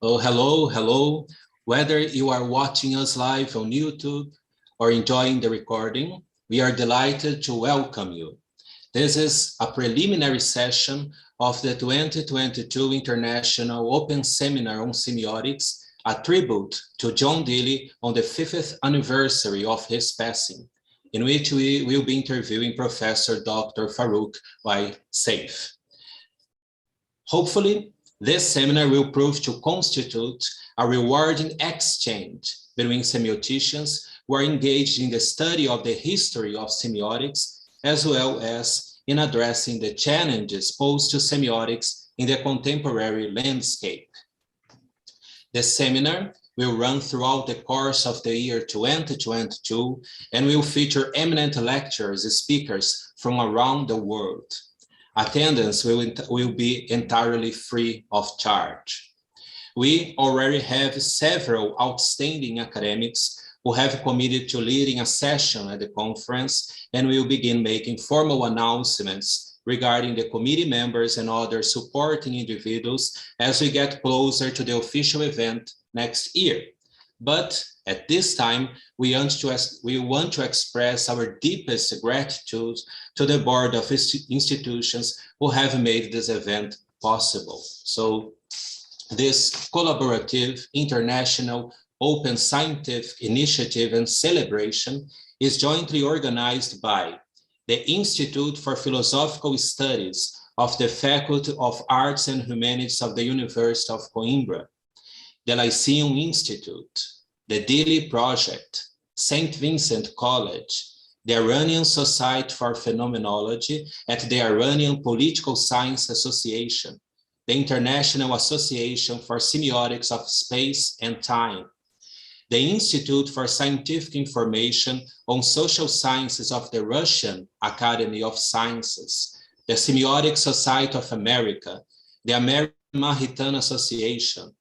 Oh, hello, hello. Whether you are watching us live on YouTube or enjoying the recording, we are delighted to welcome you. This is a preliminary session of the 2022 International Open Seminar on Semiotics, a tribute to John Deely on the 50th anniversary of his passing, in which we will be interviewing Professor Dr. Farouk by Seif. Hopefully, this seminar will prove to constitute a rewarding exchange between semioticians who are engaged in the study of the history of semiotics, as well as in addressing the challenges posed to semiotics in the contemporary landscape. The seminar will run throughout the course of the year 2022 and will feature eminent lecturers and speakers from around the world. Attendance will be entirely free of charge. We already have several outstanding academics who have committed to leading a session at the conference, and will begin making formal announcements regarding the committee members and other supporting individuals as we get closer to the official event next year. But at this time, we want to express our deepest gratitude to the board of institutions who have made this event possible. So this collaborative, international, open scientific initiative and celebration is jointly organized by the Institute for Philosophical Studies of the Faculty of Arts and Humanities of the University of Coimbra, the Lyceum Institute, the Deely Project, St. Vincent College, the Iranian Society for Phenomenology at the Iranian Political Science Association, the International Association for Semiotics of Space and Time, the Institute for Scientific Information on Social Sciences of the Russian Academy of Sciences, the Semiotic Society of America, the American Maritain Association,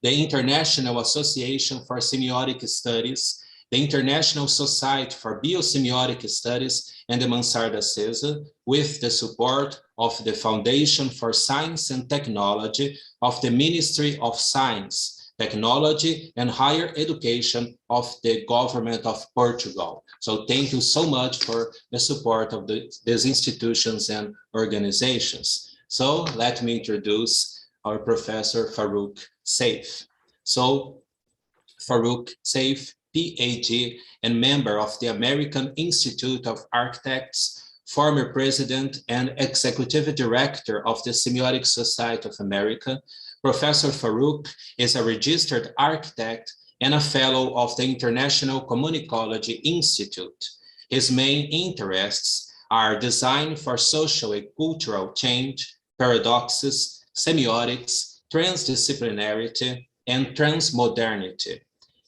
the International Association for Semiotic Studies, the International Society for Biosemiotic Studies, and the Mansarda Acesa, with the support of the Foundation for Science and Technology of the Ministry of Science, Technology and Higher Education of the Government of Portugal. So thank you so much for the support of these institutions and organizations. So let me introduce our Professor Farouk Seif. So Farouk Seif, PhD and member of the American Institute of Architects, former president and executive director of the Semiotic Society of America, Professor Farouk is a registered architect and a fellow of the International Communicology Institute. His main interests are design for social and cultural change, paradoxes, semiotics, transdisciplinarity, and transmodernity.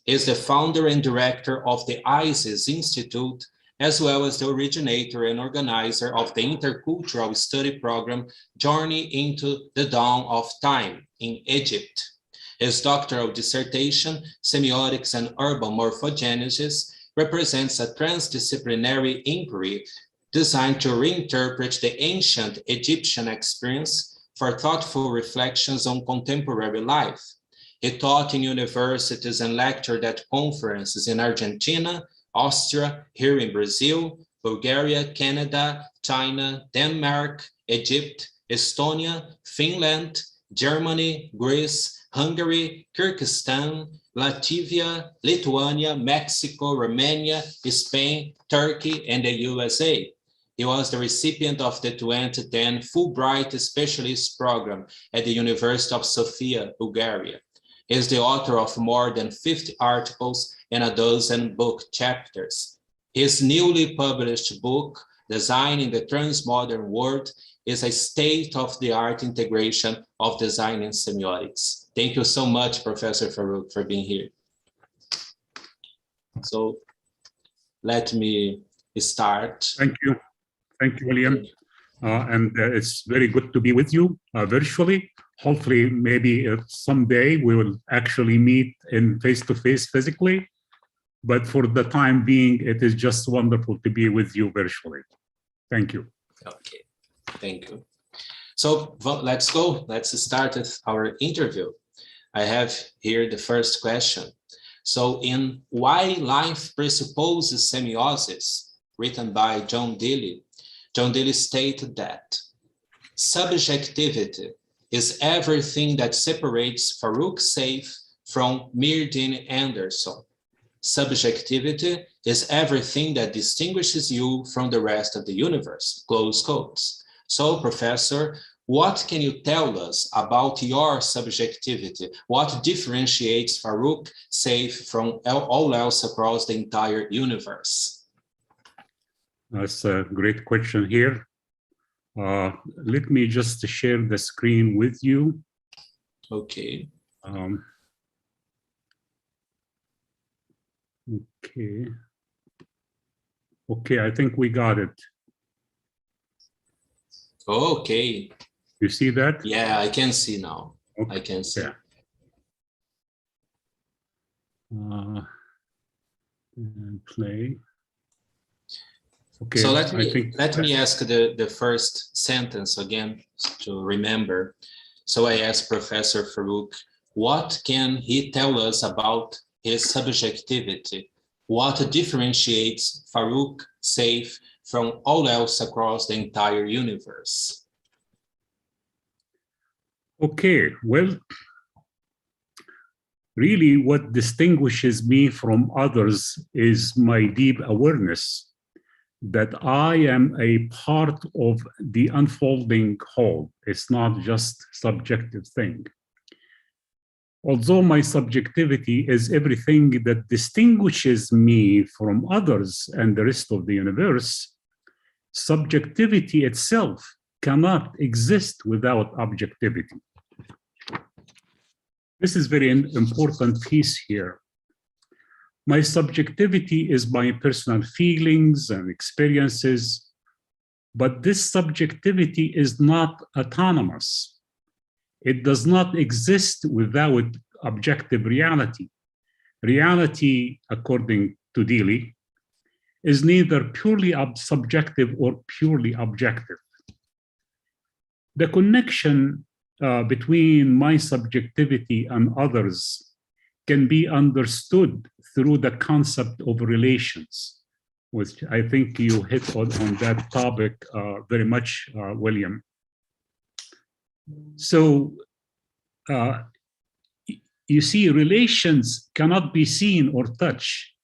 He is the founder and director of the ISIS Institute, as well as the originator and organizer of the Intercultural study program Journey into the Dawn of Time in Egypt. His doctoral dissertation, Semiotics and Urban Morphogenesis, represents a transdisciplinary inquiry designed to reinterpret the ancient Egyptian experience for thoughtful reflections on contemporary life. He taught in universities and lectured at conferences in Argentina, Austria, here in Brazil, Bulgaria, Canada, China, Denmark, Egypt, Estonia, Finland, Germany, Greece, Hungary, Kyrgyzstan, Latvia, Lithuania, Mexico, Romania, Spain, Turkey, and the USA. He was the recipient of the 2010 Fulbright Specialist Program at the University of Sofia, Bulgaria. He is the author of more than 50 articles and a dozen book chapters. His newly published book, Design in the Transmodern World, is a state-of-the-art integration of design and semiotics. Thank you so much, Professor Farouk, for being here. So let me start. Thank you. Thank you, William. It's very good to be with you virtually. Hopefully, maybe someday we will actually meet in face-to-face physically. But for the time being, it is just wonderful to be with you virtually. Thank you. Okay, thank you. So let's go. Let's start with our interview. I have here the first question. So in Why Life Presupposes Semiosis, written by John Deely, John Deely stated that subjectivity is everything that separates Farouk Seif from Maritain Anderson. Subjectivity is everything that distinguishes you from the rest of the universe, close quotes. So, Professor, what can you tell us about your subjectivity? What differentiates Farouk Seif from all else across the entire universe? That's a great question here. Let me just share the screen with you. Okay. Okay, I think we got it. Okay. You see that? Yeah, I can see now. Okay. I can see. Yeah. And play. Okay. So let me ask the first sentence again to remember. So I asked Professor Farouk, what can he tell us about his subjectivity? What differentiates Farouk Seif from all else across the entire universe? Okay, well, really what distinguishes me from others is my deep awareness that I am a part of the unfolding whole. It's not just subjective thing. Although my subjectivity is everything that distinguishes me from others and the rest of the universe, subjectivity itself cannot exist without objectivity. This is very important piece here. My subjectivity is my personal feelings and experiences, but this subjectivity is not autonomous. It does not exist without objective reality. Reality, according to Deely, is neither purely subjective or purely objective. The connection between my subjectivity and others can be understood through the concept of relations, which I think you hit on that topic very much, William. So, you see, relations cannot be seen or touched,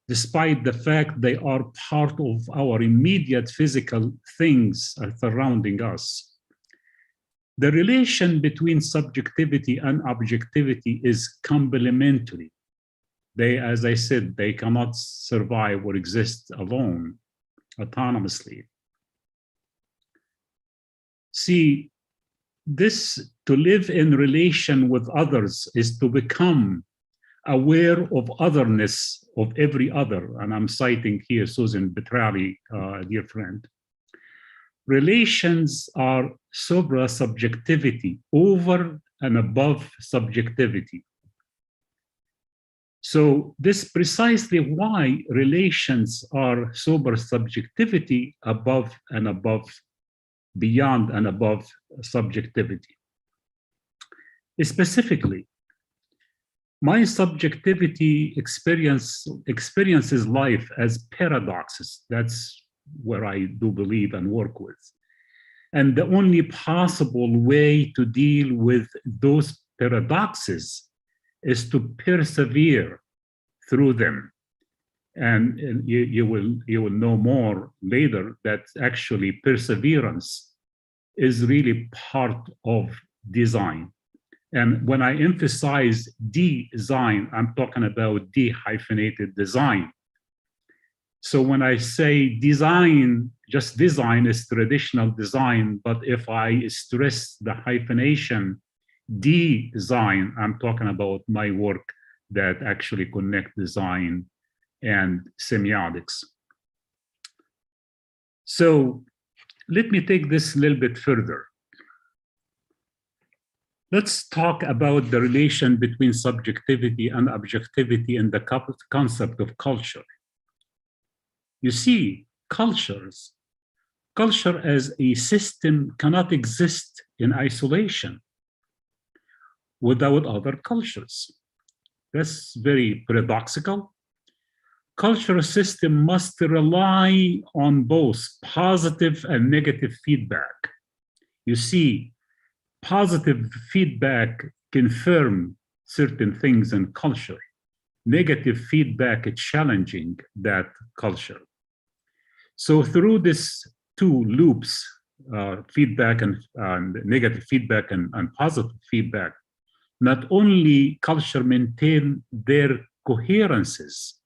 despite the fact they are part of our immediate physical things surrounding us. The relation between subjectivity and objectivity is complementary. They, as I said, they cannot survive or exist alone, autonomously. See, to live in relation with others is to become aware of otherness of every other. And I'm citing here Susan Petrali, dear friend. Relations are supra-subjectivity, over and above subjectivity. So this is precisely why relations are super-subjectivity, above and above, beyond and above subjectivity. Specifically, my subjectivity experiences life as paradoxes. That's where I do believe and work with. And the only possible way to deal with those paradoxes is to persevere through them. And you will know more later that actually perseverance is really part of design. And when I emphasize design, I'm talking about dehyphenated design. So when I say design, just design is traditional design, but if I stress the hyphenation design, I'm talking about my work that actually connect design and semiotics. So let me take this a little bit further. Let's talk about the relation between subjectivity and objectivity in the concept of culture. You see, culture as a system cannot exist in isolation. without other cultures. That's very paradoxical. Cultural system must rely on both positive and negative feedback. You see, positive feedback confirm certain things in culture. Negative feedback is challenging that culture. So through this two loops, feedback and negative feedback and positive feedback, not only culture maintain their coherence,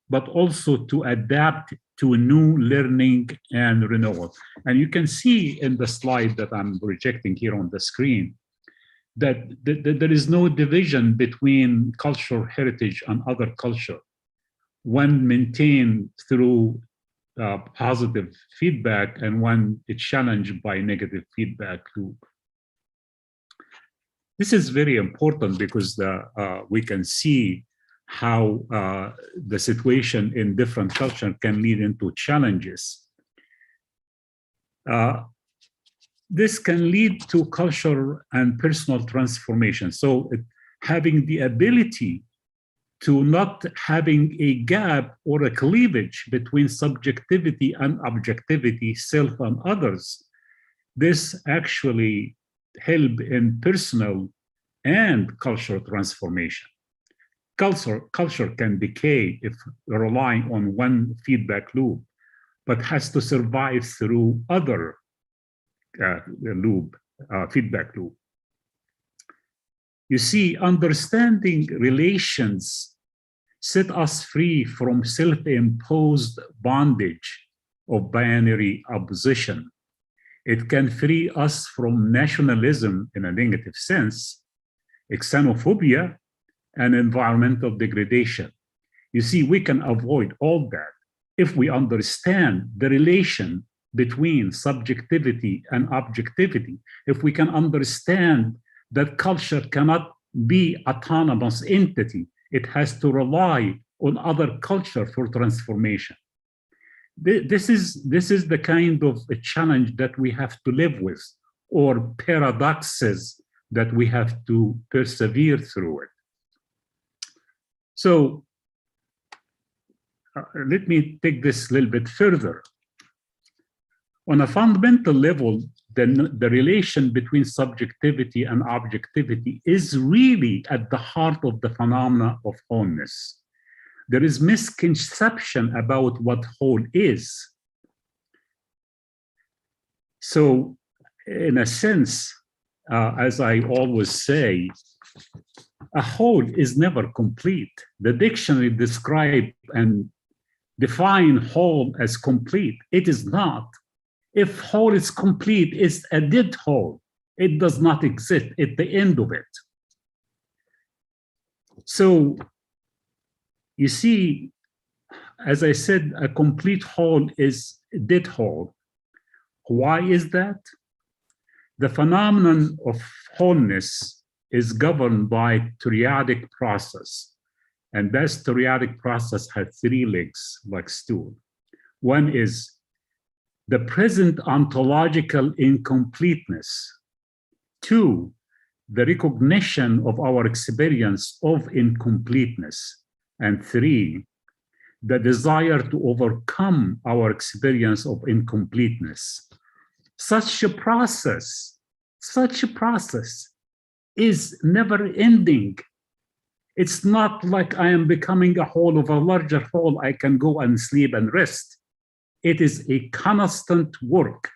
but also to adapt to new learning and renewal. And you can see in the slide that I'm projecting here on the screen that there is no division between cultural heritage and other culture when maintained through positive feedback and when it's challenged by negative feedback loop. This is very important because we can see how the situation in different cultures can lead into challenges. This can lead to cultural and personal transformation. So having the ability to not having a gap or a cleavage between subjectivity and objectivity, self and others, this actually help in personal and cultural transformation. Culture can decay if relying on one feedback loop, but has to survive through other feedback loop. You see, understanding relations set us free from self-imposed bondage of binary opposition. It can free us from nationalism in a negative sense, xenophobia, and environmental degradation. You see, we can avoid all that if we understand the relation between subjectivity and objectivity, if we can understand that culture cannot be autonomous entity, it has to rely on other culture for transformation. This is the kind of a challenge that we have to live with, or paradoxes that we have to persevere through it. So let me take this a little bit further. On a fundamental level, the relation between subjectivity and objectivity is really at the heart of the phenomena of wholeness. There is misconception about what whole is. So in a sense, as I always say, a whole is never complete. The dictionary describe and define whole as complete. It is not. If whole is complete, it's a dead whole. It does not exist at the end of it. So you see, as I said, a complete whole is a dead whole. Why is that? The phenomenon of wholeness is governed by toriadic process. And that toriadic process has three legs, like stool. One is the present ontological incompleteness. Two, the recognition of our experience of incompleteness. And three, the desire to overcome our experience of incompleteness. Such a process is never ending. It's not like I am becoming a whole of a larger whole, I can go and sleep and rest. It is a constant work.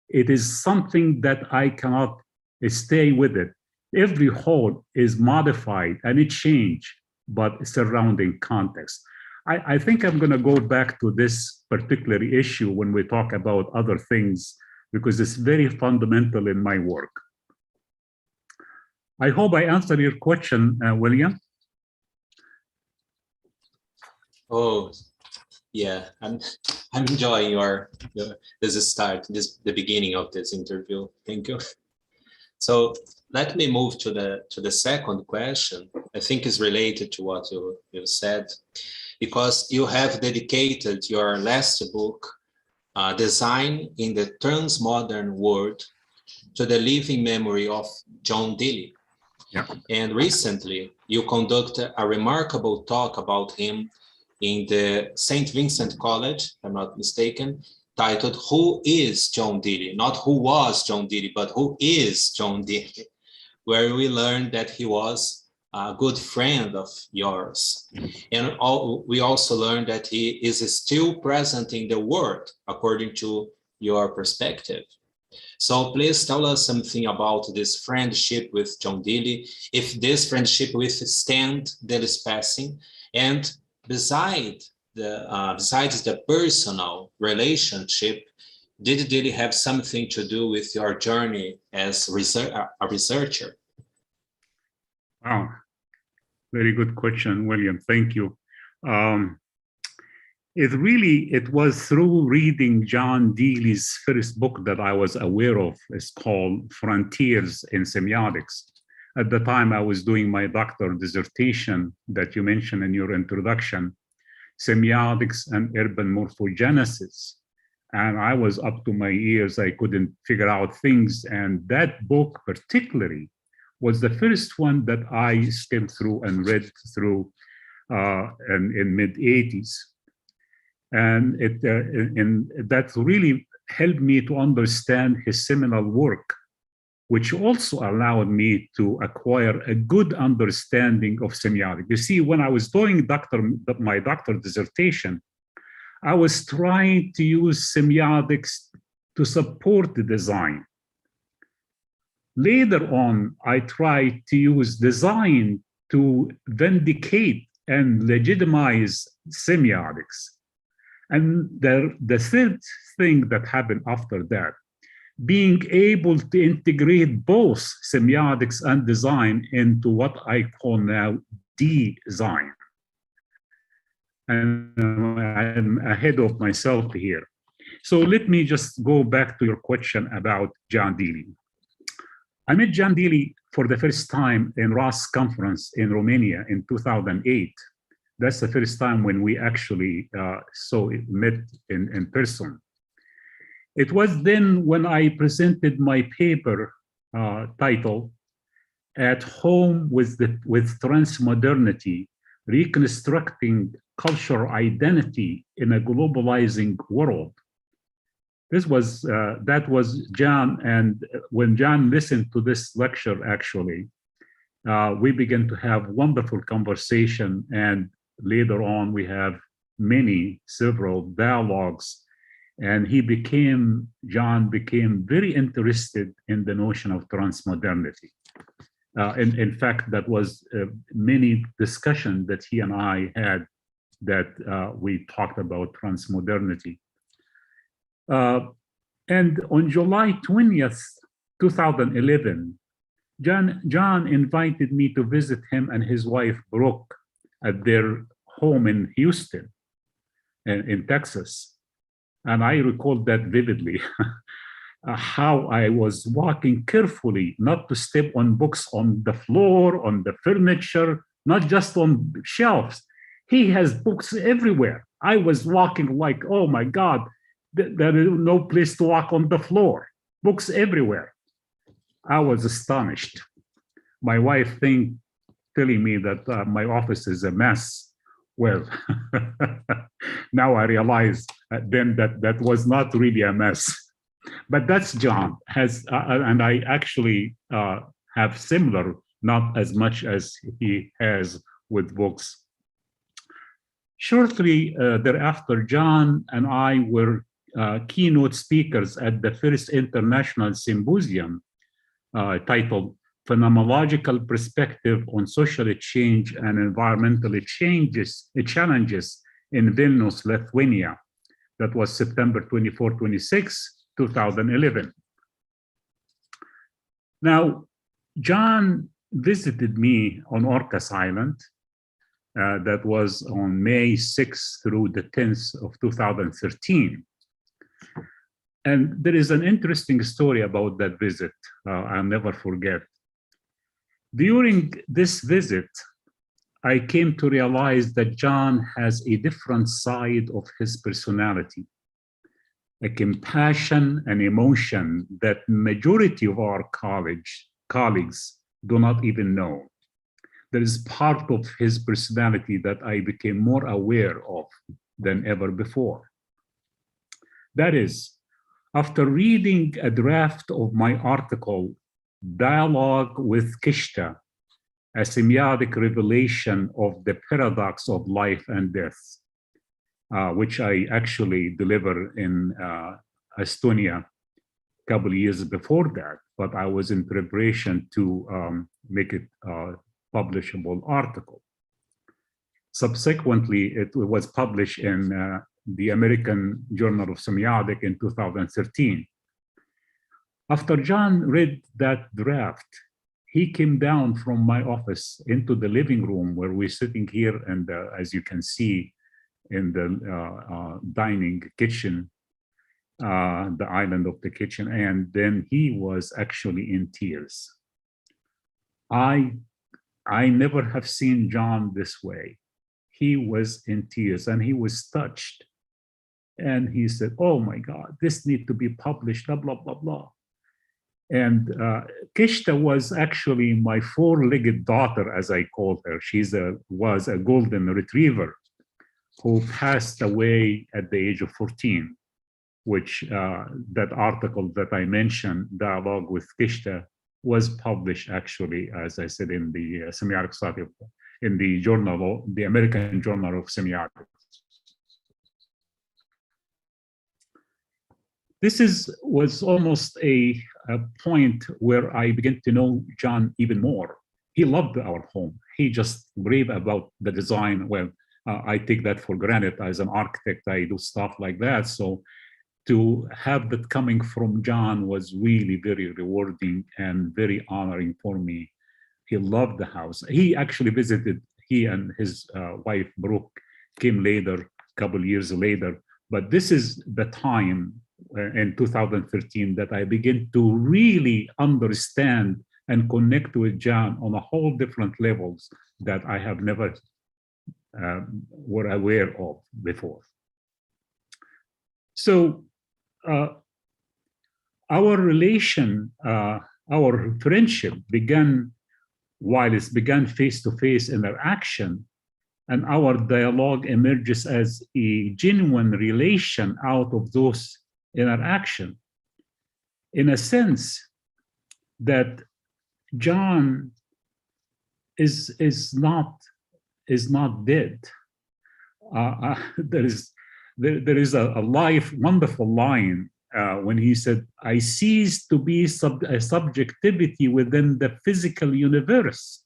It is something that I cannot stay with it. Every whole is modified and it changes, but surrounding context. I think I'm going to go back to this particular issue when we talk about other things, because it's very fundamental in my work. I hope I answered your question, William. Oh, yeah, I'm enjoying the beginning of this interview. Thank you. So let me move to the second question. I think is related to what you said, because you have dedicated your last book, Design in the Transmodern World, to the living memory of John Deely, Yeah. And recently, you conducted a remarkable talk about him in the St. Vincent College, if I'm not mistaken, titled "Who is John Deely?" Not who was John Deely, but who is John Deely, where we learned that he was a good friend of yours. And we also learned that he is still present in the world, according to your perspective. So please tell us something about this friendship with John Deely, if this friendship withstand Deely's passing, and besides the personal relationship, did Deely have something to do with your journey as a researcher? Wow, very good question, William. Thank you. It was through reading John Deely's first book that I was aware of. It's called Frontiers in Semiotics. At the time, I was doing my doctoral dissertation that you mentioned in your introduction, Semiotics and Urban Morphogenesis. And I was up to my ears. I couldn't figure out things. And that book particularly was the first one that I skimmed through and read through in mid-'80s. And that really helped me to understand his seminal work, which also allowed me to acquire a good understanding of semiotic. You see, when I was doing my doctoral dissertation, I was trying to use semiotics to support the design. Later on, I tried to use design to vindicate and legitimize semiotics. And the third thing that happened after that, being able to integrate both semiotics and design into what I call now design. And I'm ahead of myself here. So let me just go back to your question about John Deely. I met John Deely for the first time in Ross conference in Romania in 2008. That's the first time when we actually met in person. It was then when I presented my paper title, At Home with Transmodernity, Reconstructing Cultural Identity in a Globalizing World. That was John, and when John listened to this lecture, actually, we began to have wonderful conversation, and later on we have several dialogues, and John became very interested in the notion of transmodernity. In fact, that was many discussions that he and I had that we talked about transmodernity. And on July 20th, 2011, John invited me to visit him and his wife, Farouk, at their home in Houston, in Texas. And I recall that vividly, how I was walking carefully, not to step on books on the floor, on the furniture, not just on shelves. He has books everywhere. I was walking like, oh my God, there is no place to walk on the floor, books everywhere. I was astonished. My wife telling me that my office is a mess. Well, now I realize then that was not really a mess. But that's John, and I actually have similar, not as much as he has with books. Shortly thereafter, John and I were keynote speakers at the first international symposium titled Phenomenological Perspective on Social Change and Environmental Challenges in Vilnius, Lithuania. That was September 24, 26, 2011. Now, John visited me on Orcas Island. That was on May 6th through the 10th of 2013. And there is an interesting story about that visit I'll never forget. During this visit, I came to realize that John has a different side of his personality, a compassion and emotion that majority of our colleagues do not even know. There is part of his personality that I became more aware of than ever before. That is, after reading a draft of my article, Dialogue with Kishta, a semiotic revelation of the paradox of life and death, which I actually delivered in Estonia a couple of years before that, but I was in preparation to make it a publishable article. Subsequently, it was published in the American Journal of Semiotic in 2013. After John read that draft, he came down from my office into the living room where we're sitting here, and as you can see in the dining kitchen, the island of the kitchen, and then he was actually in tears. I never have seen John this way. He was in tears and he was touched. And he said, oh my God, this needs to be published, blah, blah, blah, blah. And Kishta was actually my four-legged daughter, as I called her. She was a golden retriever who passed away at the age of 14, which that article that I mentioned, Dialogue with Kishta, was published actually, as I said, in the Semiotic Study, in the journal, the American Journal of Semiotics. This was almost a point where I began to know John even more. He loved our home. He just raved about the design. Well, I take that for granted. As an architect, I do stuff like that. So to have that coming from John was really very rewarding and very honoring for me. He loved the house. He actually visited, he and his wife, Farouk, came later, a couple years later. But this is the time in 2013 that I begin to really understand and connect with John on a whole different levels that I have never were aware of before. So our relation, our friendship began while it began face-to-face interaction, and our dialogue emerges as a genuine relation out of those interaction. In a sense that John is not dead. There is a wonderful line when he said, I ceased to be a subjectivity within the physical universe,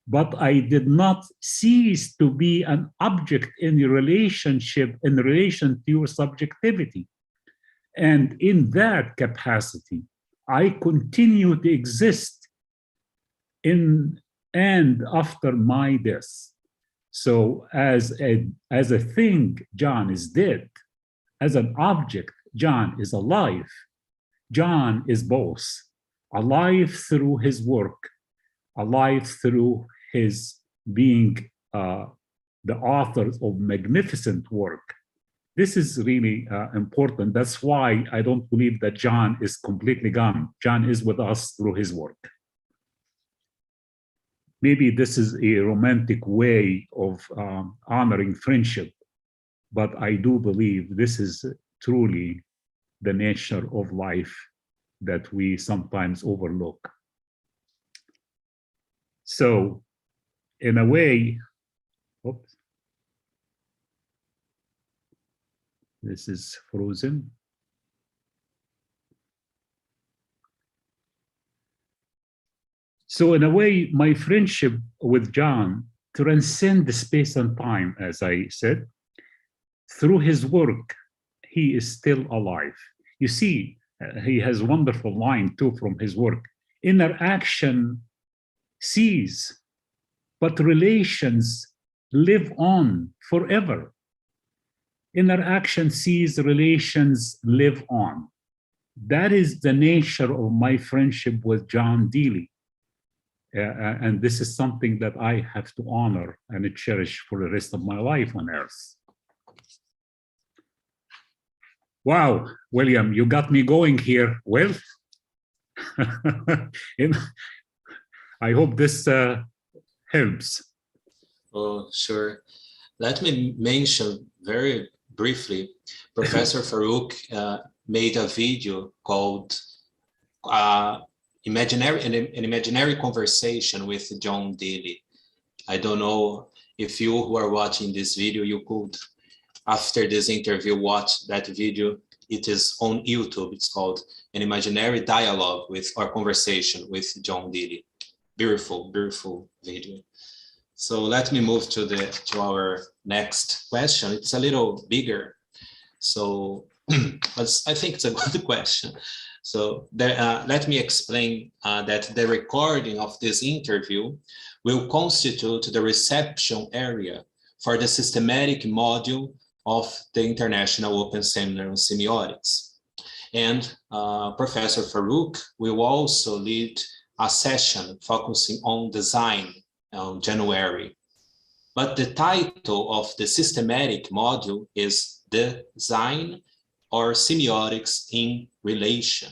but I did not cease to be an object in relationship in relation to your subjectivity. And in that capacity, I continue to exist in and after my death. So as a thing, John is dead. As an object, John is alive. John is both alive through his work, alive through his being the author of magnificent work. This is really important. That's why I don't believe that John is completely gone. John is with us through his work. Maybe this is a romantic way of honoring friendship, but I do believe this is truly the nature of life that we sometimes overlook. So, in a way, oops, this is frozen. So in a way, my friendship with John transcends the space and time, as I said. Through his work, he is still alive. You see, he has a wonderful line too from his work. Interaction cease, but relations live on forever. Interaction cease, relations live on. That is the nature of my friendship with John Deely. And this is something that I have to honor and cherish for the rest of my life on Earth. Wow, William, you got me going here. Well, I hope this helps. Oh, sure. Let me mention very briefly, Professor Farouk made a video called an imaginary conversation with John Deely. I don't know if you who are watching this video, you could, after this interview, watch that video. It is on YouTube. It's called An Imaginary Dialogue with or Conversation with John Deely. Beautiful, beautiful video. So let me move to our next question. It's a little bigger, so but I think it's a good question. So let me explain that the recording of this interview will constitute the reception area for the systematic module of the International Open Seminar on Semiotics. And Professor Farouk will also lead a session focusing on design on January. But the title of the systematic module is Design or Semiotics in Relation.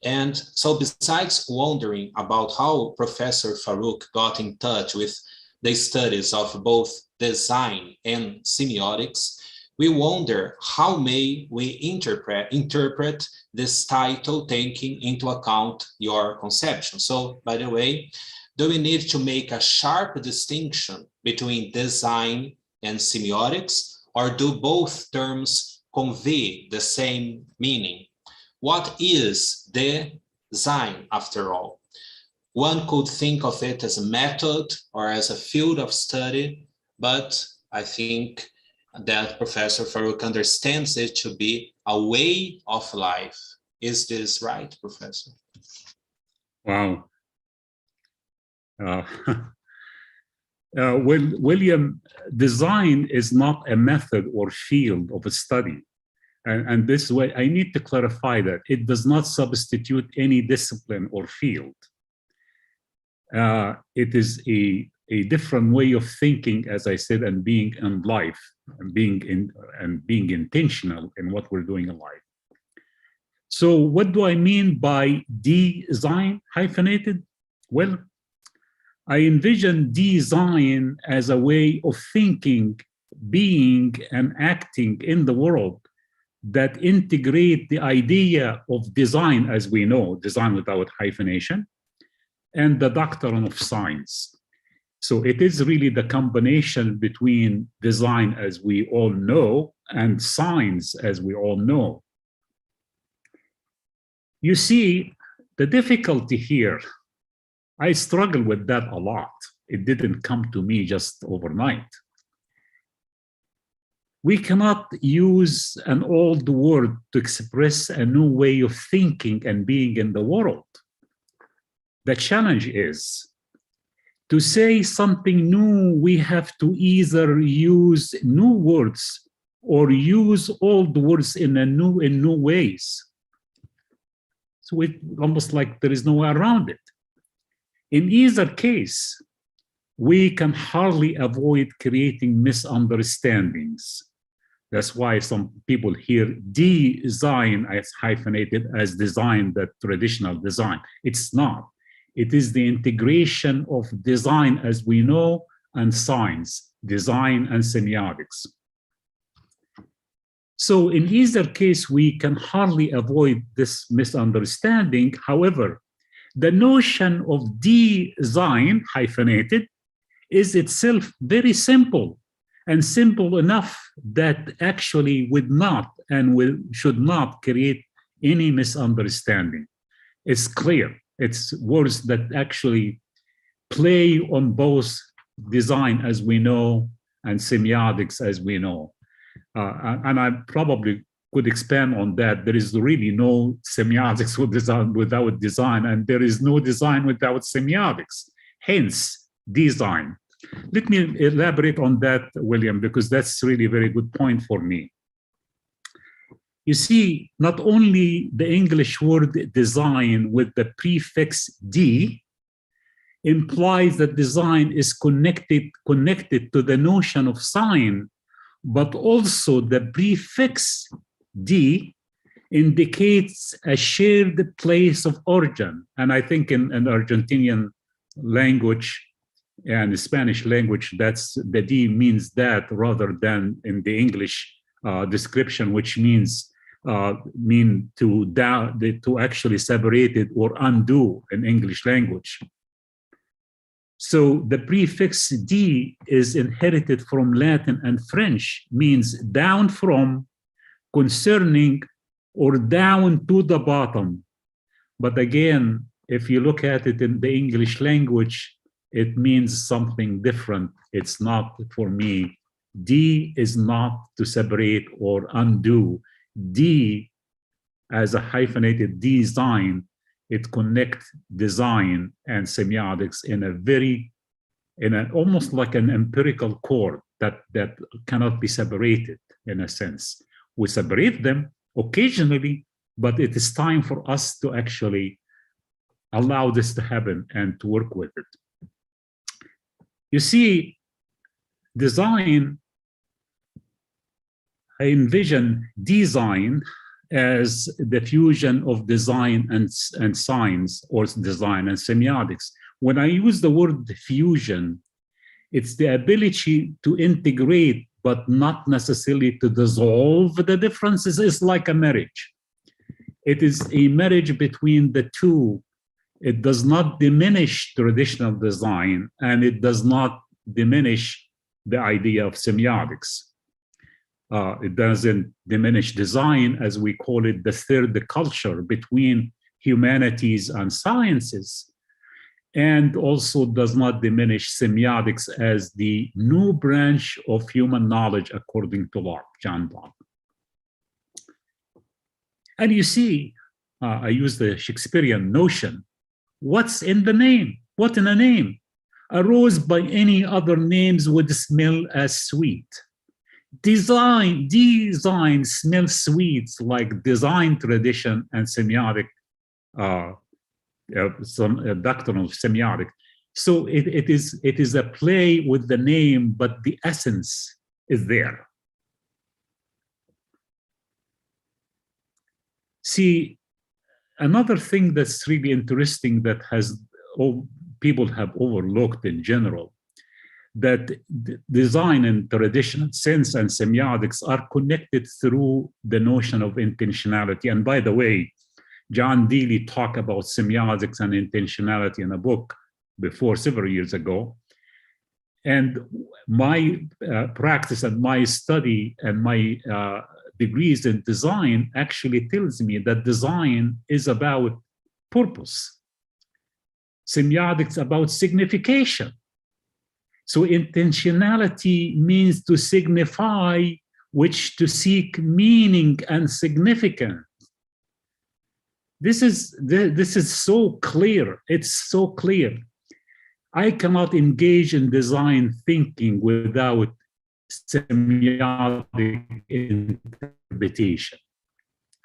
And so besides wondering about how Professor Farouk got in touch with the studies of both design and semiotics, we wonder how may we interpret this title taking into account your conception. So by the way, do we need to make a sharp distinction between design and semiotics, or do both terms convey the same meaning? What is design after all? One could think of it as a method or as a field of study, but I think that Professor Farouk understands it to be a way of life. Is this right, Professor? Wow. William, design is not a method or field of a study. And this way, I need to clarify that it does not substitute any discipline or field. It is a different way of thinking, as I said, and being in life, and being intentional in what we're doing in life. So what do I mean by design hyphenated? Well, I envision design as a way of thinking, being, and acting in the world that integrate the idea of design as we know, design without hyphenation, and the doctrine of science. So it is really the combination between design as we all know and science as we all know. You see, the difficulty here, I struggle with that a lot. It didn't come to me just overnight. We cannot use an old word to express a new way of thinking and being in the world. The challenge is to say something new, we have to either use new words or use old words in new ways. So it's almost like there is no way around it. In either case, we can hardly avoid creating misunderstandings. That's why some people hear design as hyphenated as design, that traditional design. It's not. It is the integration of design as we know and science, design and semiotics. So in either case, we can hardly avoid this misunderstanding. However, the notion of design hyphenated is itself very simple, and simple enough that actually would not and should not create any misunderstanding. It's clear. It's words that actually play on both design as we know and semiotics as we know. And I probably could expand on that. There is really no semiotics without design, and there is no design without semiotics. Hence, design. Let me elaborate on that, William, because that's really a very good point for me. You see, not only the English word design with the prefix D implies that design is connected to the notion of sign, but also the prefix D indicates a shared place of origin. And I think in Argentinian language and the Spanish language, that's the D means that rather than in the English description, which means to actually separate it or undo in English language. So the prefix D is inherited from Latin and French, means down from, concerning, or down to the bottom. But again, if you look at it in the English language, it means something different. It's not, for me, D is not to separate or undo. D, as a hyphenated design, it connects design and semiotics in almost like an empirical cord that cannot be separated in a sense. We separate them occasionally, but it is time for us to actually allow this to happen and to work with it. You see, design, I envision design as the fusion of design and science, or design and semiotics. When I use the word fusion, it's the ability to integrate, but not necessarily to dissolve the differences. It's like a marriage. It is a marriage between the two. It does not diminish traditional design, and it does not diminish the idea of semiotics. It doesn't diminish design, as we call it, the third culture between humanities and sciences, and also does not diminish semiotics as the new branch of human knowledge, according to Locke, John Locke. And you see, I use the Shakespearean notion. What's in the name? What in a name? A rose by any other names would smell as sweet. Design smells sweet, like design tradition and semiotic, some doctrine of semiotic. So it is a play with the name, but the essence is there. See, another thing that's really interesting that people have overlooked in general, that design and traditional sense and semiotics are connected through the notion of intentionality. And by the way, John Deely talked about semiotics and intentionality in a book before several years ago. And my practice and my study and my degrees in design actually tells me that design is about purpose. Semiotics about signification. So intentionality means to signify, which to seek meaning and significance. This is so clear. It's so clear. I cannot engage in design thinking without semiotic interpretation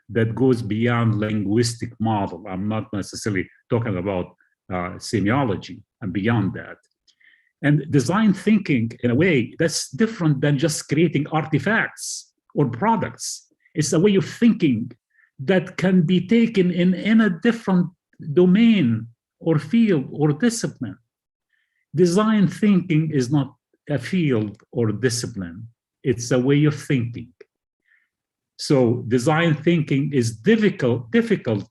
that goes beyond linguistic model. I'm not necessarily talking about semiology and beyond that. And design thinking, in a way, that's different than just creating artifacts or products. It's a way of thinking that can be taken in a different domain or field or discipline. Design thinking is not a field or discipline. It's a way of thinking. So design thinking is difficult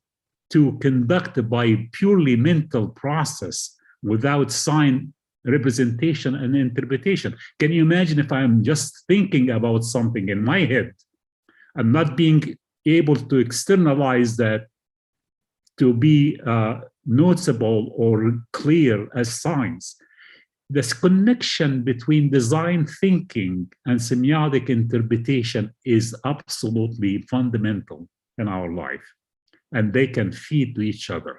to conduct by purely mental process without sign representation and interpretation. Can you imagine if I'm just thinking about something in my head and not being able to externalize that to be noticeable or clear as science? This connection between design thinking and semiotic interpretation is absolutely fundamental in our life, and they can feed to each other.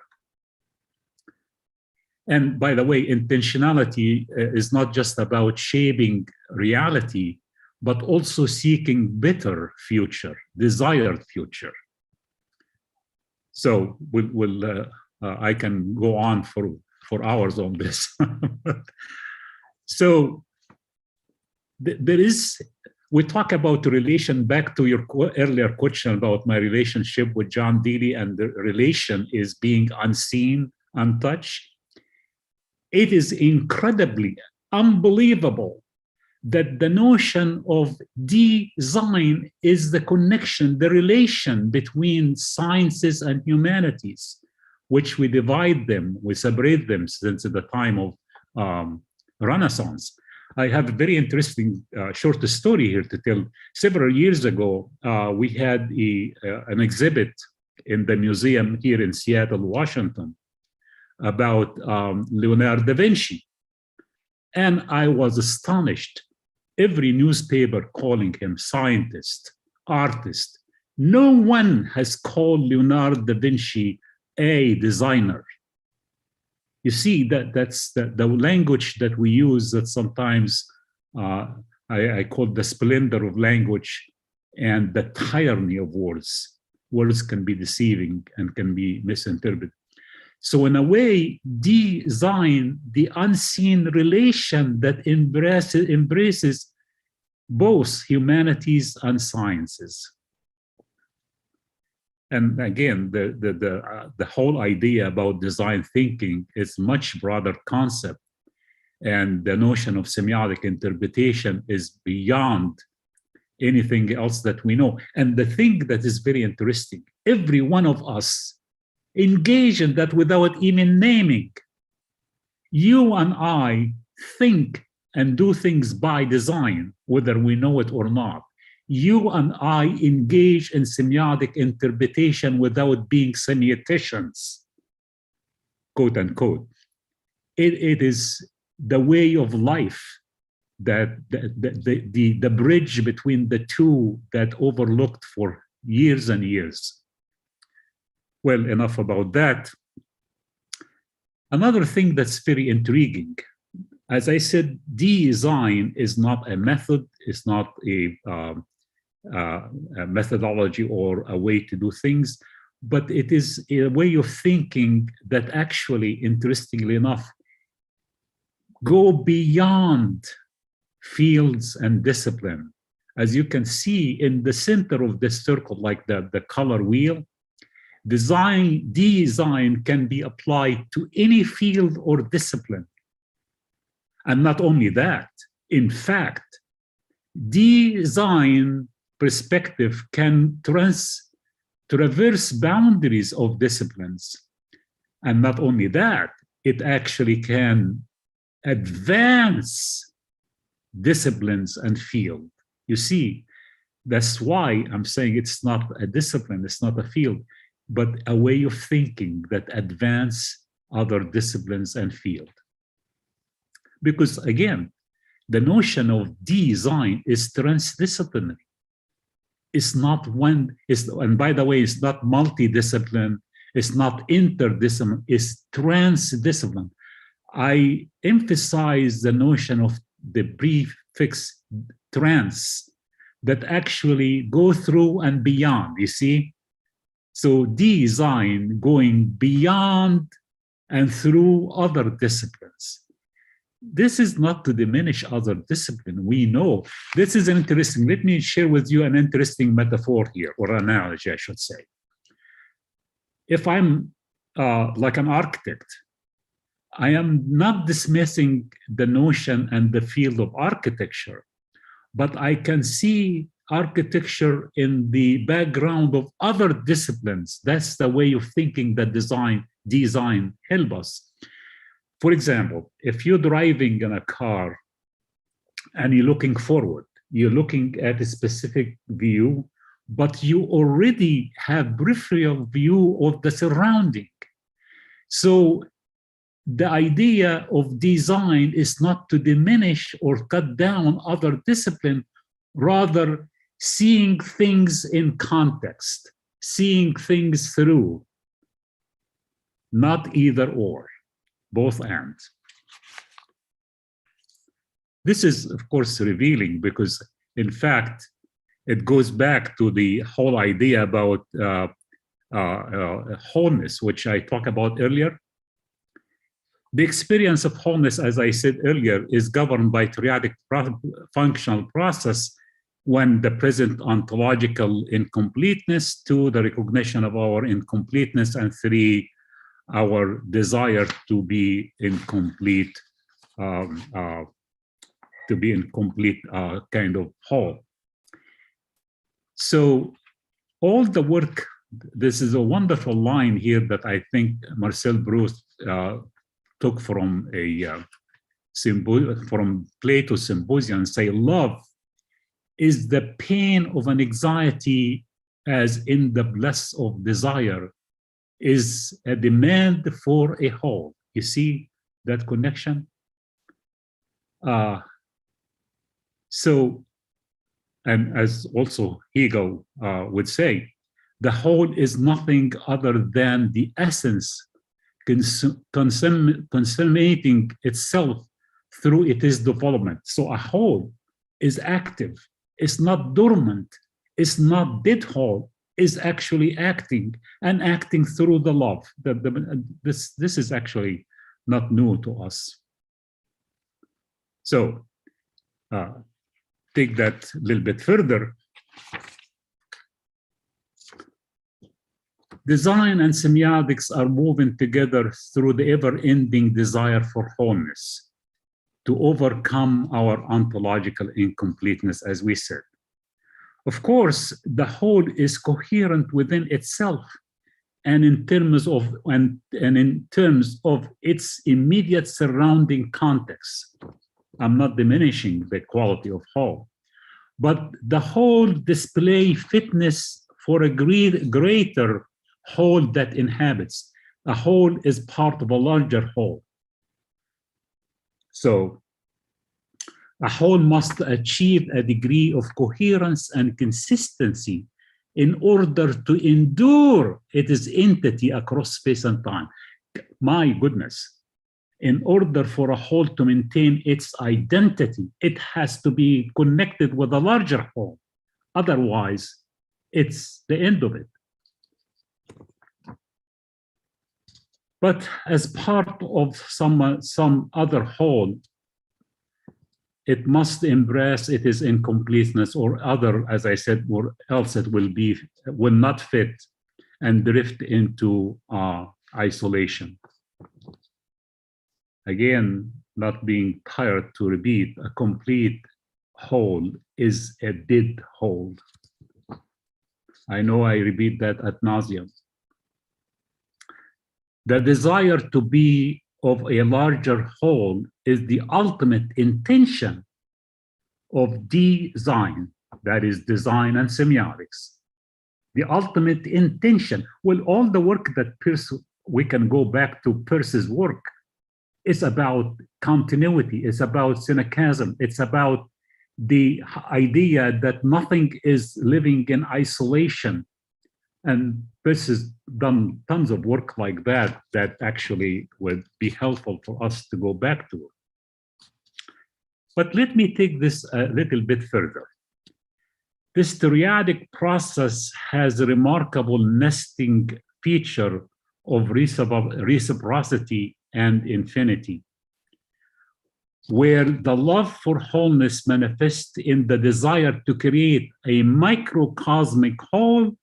And by the way, intentionality is not just about shaping reality, but also seeking better future, desired future. So I can go on for hours on this. So we talk about the relation, back to your earlier question about my relationship with John Deely, and the relation is being unseen, untouched. it is incredibly unbelievable that the notion of design is the connection, the relation between sciences and humanities, which we divide them, we separate them since the time of Renaissance. I have a very interesting short story here to tell. Several years ago, we had an exhibit in the museum here in Seattle, Washington, about Leonardo da Vinci. And I was astonished. Every newspaper calling him scientist, artist. No one has called Leonardo da Vinci a designer. You see, that's the language that we use that sometimes I call the splendor of language and the tyranny of words. Words can be deceiving and can be misinterpreted. So in a way, design, the unseen relation that embraces both humanities and sciences. And again, the whole idea about design thinking is much broader concept. And the notion of semiotic interpretation is beyond anything else that we know. And the thing that is very interesting, every one of us engage in that without even naming. You and I think and do things by design, whether we know it or not. You and I engage in semiotic interpretation without being semioticians, quote unquote. It is the way of life, that the bridge between the two that overlooked for years and years. Well, enough about that. Another thing that's very intriguing, as I said, design is not a method, it's not a methodology or a way to do things, but it is a way of thinking that actually, interestingly enough, go beyond fields and discipline. As you can see in the center of the circle, like the color wheel, design can be applied to any field or discipline. And not only that, in fact, design perspective can traverse boundaries of disciplines. And not only that, it actually can advance disciplines and field. You see, that's why I'm saying it's not a discipline, it's not a field, but a way of thinking that advance other disciplines and field. Because again, the notion of design is transdisciplinary. It's not one, and by the way, it's not multidiscipline, it's not interdiscipline, it's transdiscipline. I emphasize the notion of the prefix trans that actually go through and beyond, you see? So design going beyond and through other disciplines. This is not to diminish other discipline. We know this is interesting. Let me share with you an interesting metaphor here, or analogy, I should say. If I'm like an architect, I am not dismissing the notion and the field of architecture, but I can see architecture in the background of other disciplines. That's the way of thinking that design help us. For example, if you're driving in a car and you're looking forward, you're looking at a specific view, but you already have peripheral view of the surrounding. So the idea of design is not to diminish or cut down other discipline, rather seeing things in context, seeing things through, not either or, both and. This is, of course, revealing because, in fact, it goes back to the whole idea about wholeness, which I talked about earlier. The experience of wholeness, as I said earlier, is governed by triadic functional process, when the present ontological incompleteness, 2, the recognition of our incompleteness, and 3, our desire to be in complete, kind of whole. So all the work, this is a wonderful line here that I think Marcel Proust took from from Plato's Symposium, say love is the pain of an anxiety as in the bliss of desire is a demand for a whole. You see that connection? So, and as also Hegel would say, the whole is nothing other than the essence consummating itself through its development. So a whole is active, it's not dormant, it's not dead whole, is actually acting and acting through the love. This is actually not new to us. So take that a little bit further. Design and semiotics are moving together through the ever-ending desire for wholeness, to overcome our ontological incompleteness, as we said. Of course, the whole is coherent within itself and in terms of its immediate surrounding context. I'm not diminishing the quality of whole, but the whole display fitness for a greater whole that inhabits. A whole is part of a larger whole. So a whole must achieve a degree of coherence and consistency in order to endure its entity across space and time. My goodness, in order for a whole to maintain its identity, it has to be connected with a larger whole. Otherwise, it's the end of it. But as part of some other whole, it must embrace its incompleteness, or other, as I said, or else it will not fit and drift into isolation. Again, not being tired to repeat, a complete whole is a dead whole. I know I repeat that ad nauseum. The desire to be of a larger whole is the ultimate intention of design, that is design and semiotics. The ultimate intention, well, all the work that Peirce, we can go back to Peirce's work, it's about continuity, it's about syncretism, it's about the idea that nothing is living in isolation. And Peirce has done tons of work like that that actually would be helpful for us to go back to. But let me take this a little bit further. This periodic process has a remarkable nesting feature of reciprocity and infinity, where the love for wholeness manifests in the desire to create a microcosmic whole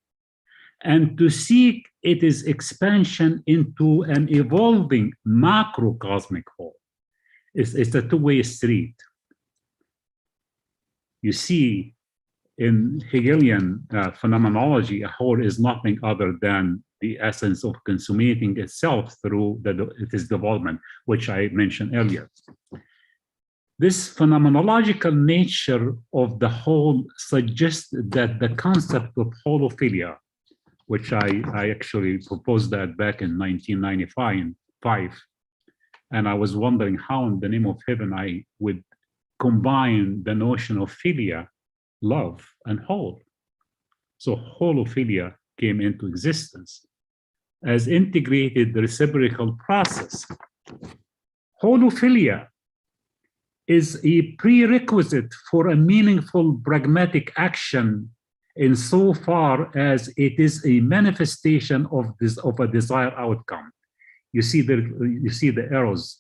and to seek its expansion into an evolving macrocosmic whole. It's a two-way street. You see, in Hegelian phenomenology, a whole is nothing other than the essence of consummating itself through its development, which I mentioned earlier. This phenomenological nature of the whole suggests that the concept of holophilia, which I actually proposed that back in 1995, and I was wondering how in the name of heaven I would combine the notion of philia, love, and whole. So holophilia came into existence as integrated reciprocal process. Holophilia is a prerequisite for a meaningful pragmatic action insofar as it is a manifestation of a desired outcome. You see the arrows.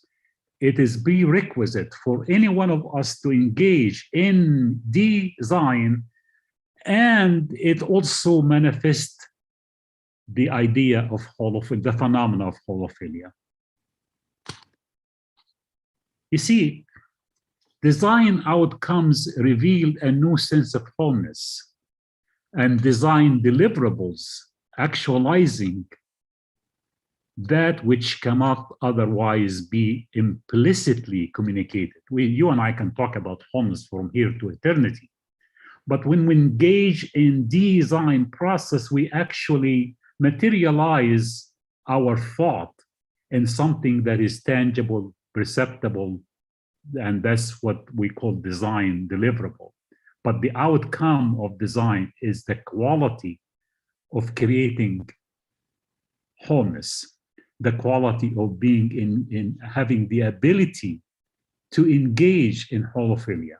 It is prerequisite for any one of us to engage in design, and it also manifests the idea of holophilia, the phenomena of holophilia. You see, design outcomes reveal a new sense of wholeness, and design deliverables actualizing that which cannot otherwise be implicitly communicated. You and I can talk about wholeness from here to eternity, but when we engage in design process, we actually materialize our thought in something that is tangible, perceptible, and that's what we call design deliverable. But the outcome of design is the quality of creating wholeness, the quality of being in having the ability to engage in holophilia.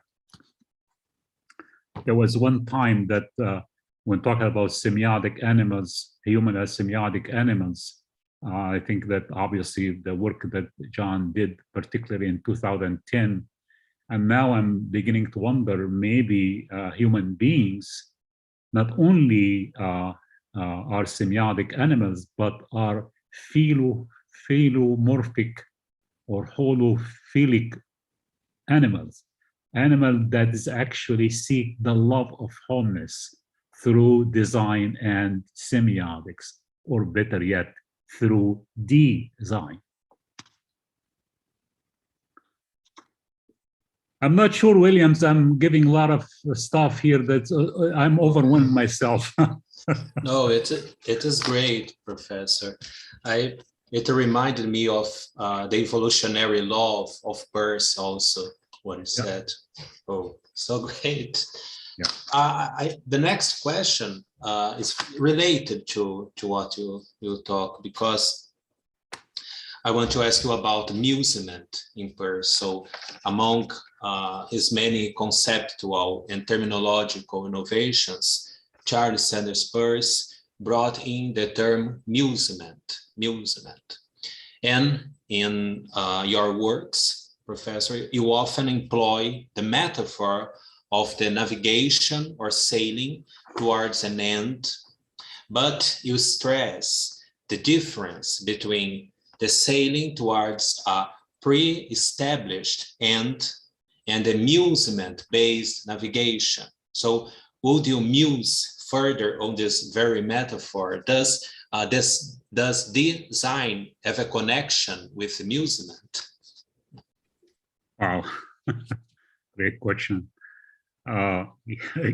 There was one time that when talking about semiotic animals, human as semiotic animals, I think that obviously the work that John did, particularly in 2010, and now I'm beginning to wonder, maybe human beings not only are semiotic animals, but are philomorphic or holophilic animals, that is actually seek the love of wholeness through design and semiotics, or better yet, through design. I'm not sure, Williams, I'm giving a lot of stuff here that I'm overwhelmed myself. No, it is great, Professor. It reminded me of the evolutionary law of Peirce also, what he said. Oh, so great. Yeah. The next question is related to what you talk, because I want to ask you about amusement in Peirce. So among his many conceptual and terminological innovations, Charles Sanders Peirce brought in the term musement. And in your works, Professor, you often employ the metaphor of the navigation or sailing towards an end, but you stress the difference between the sailing towards a pre-established end and amusement-based navigation. So would you muse further on this very metaphor? Does design have a connection with amusement? Wow, great question.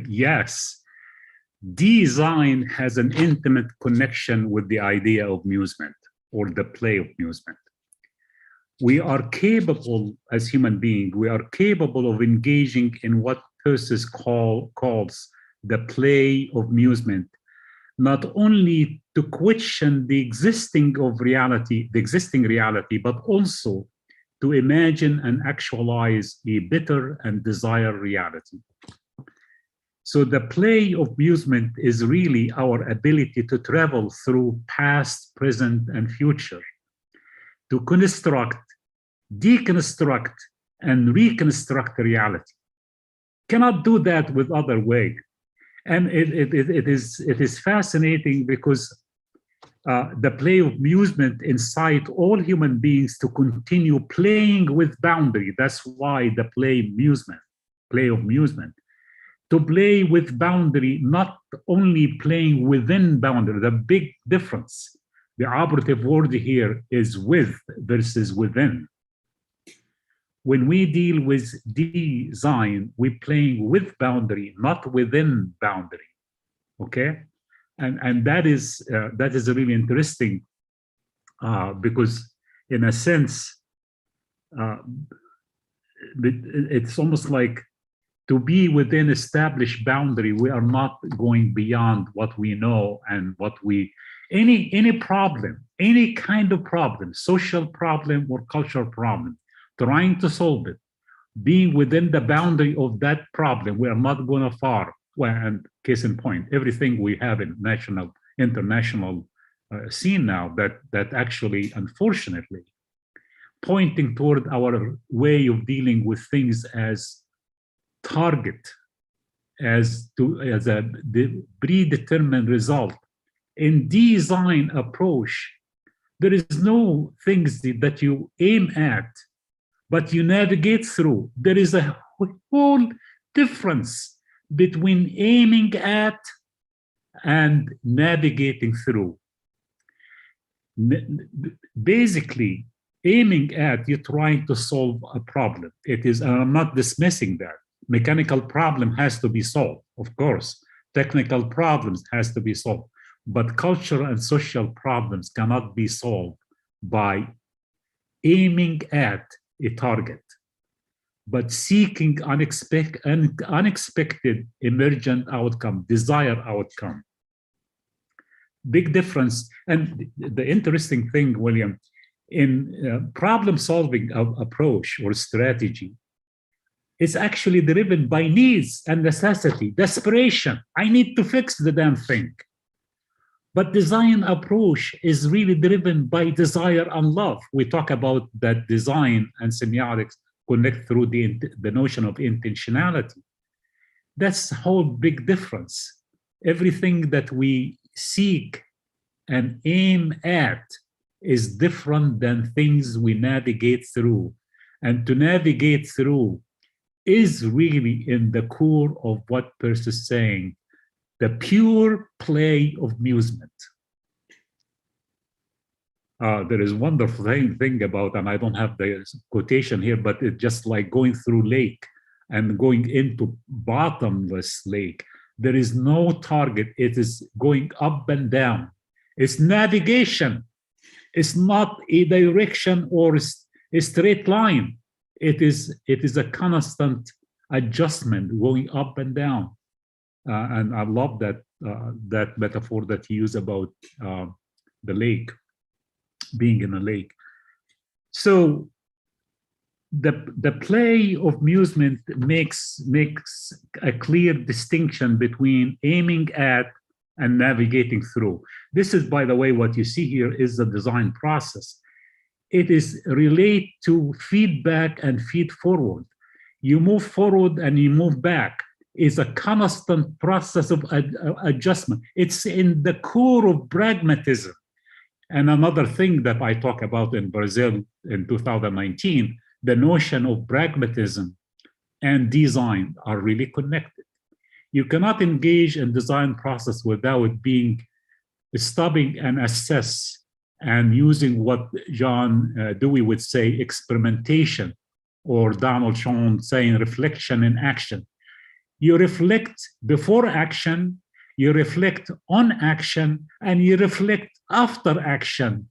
Yes, design has an intimate connection with the idea of amusement, or the play of amusement. We are capable, as human beings, we are capable of engaging in what Peirce calls the play of amusement, not only to question the existing reality, but also to imagine and actualize a better and desired reality. So the play of amusement is really our ability to travel through past, present, and future, to construct, deconstruct, and reconstruct reality. Cannot do that with other way. And it is fascinating because the play of amusement incite all human beings to continue playing with boundary. That's why the play of amusement. To play with boundary, not only playing within boundary, the big difference. The operative word here is with versus within. When we deal with design, we're playing with boundary, not within boundary, okay? And that is really interesting because in a sense, it's almost like to be within established boundary, we are not going beyond what we know and what we, any problem, any kind of problem, social problem or cultural problem, trying to solve it, being within the boundary of that problem, we are not going far. Well, and case in point, everything we have in national, international scene now that actually, unfortunately, pointing toward our way of dealing with things as target, as a predetermined result, In design approach, there is no things that you aim at, but you navigate through. There is a whole difference between aiming at and navigating through. Basically, aiming at, you're trying to solve a problem. It is, and I'm not dismissing that. Mechanical problem has to be solved, of course. Technical problems has to be solved. But cultural and social problems cannot be solved by aiming at a target, but seeking unexpected emergent outcome, desired outcome. Big difference. And the interesting thing, William, in problem-solving approach or strategy, it's actually driven by needs and necessity, desperation. I need to fix the damn thing. But design approach is really driven by desire and love. We talk about that design and semiotics connect through the notion of intentionality. That's a whole big difference. Everything that we seek and aim at is different than things we navigate through. And to navigate through is really in the core of what Peirce is saying, the pure play of amusement. There is wonderful thing about, and I don't have the quotation here, but it's just like going through lake and going into bottomless lake. There is no target. It is going up and down. It's navigation. It's not a direction or a straight line. It is a constant adjustment going up and down. And I love that that metaphor that you use about the lake, being in a lake. So the play of amusement makes a clear distinction between aiming at and navigating through. This is, by the way, what you see here is the design process. It is relate to feedback and feed forward. You move forward and you move back. Is a constant process of adjustment. It's in the core of pragmatism. And another thing that I talk about in Brazil in 2019, the notion of pragmatism and design are really connected. You cannot engage in design process without stopping and assess and using what John Dewey would say, experimentation, or Donald Schoen saying reflection in action. You reflect before action, you reflect on action, and you reflect after action.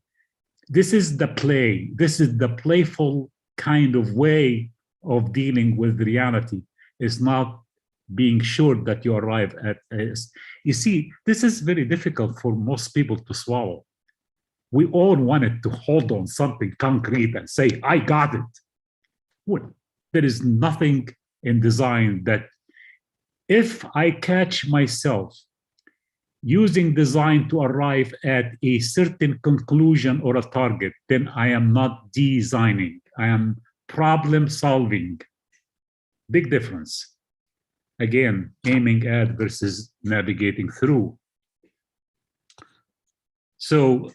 This is the play. This is the playful kind of way of dealing with reality. It's not being sure that you arrive at this. You see, this is very difficult for most people to swallow. We all wanted to hold on something concrete and say, I got it. Well, there is nothing in design that if I catch myself using design to arrive at a certain conclusion or a target, then I am not designing. I am problem solving. Big difference. Again, aiming at versus navigating through. So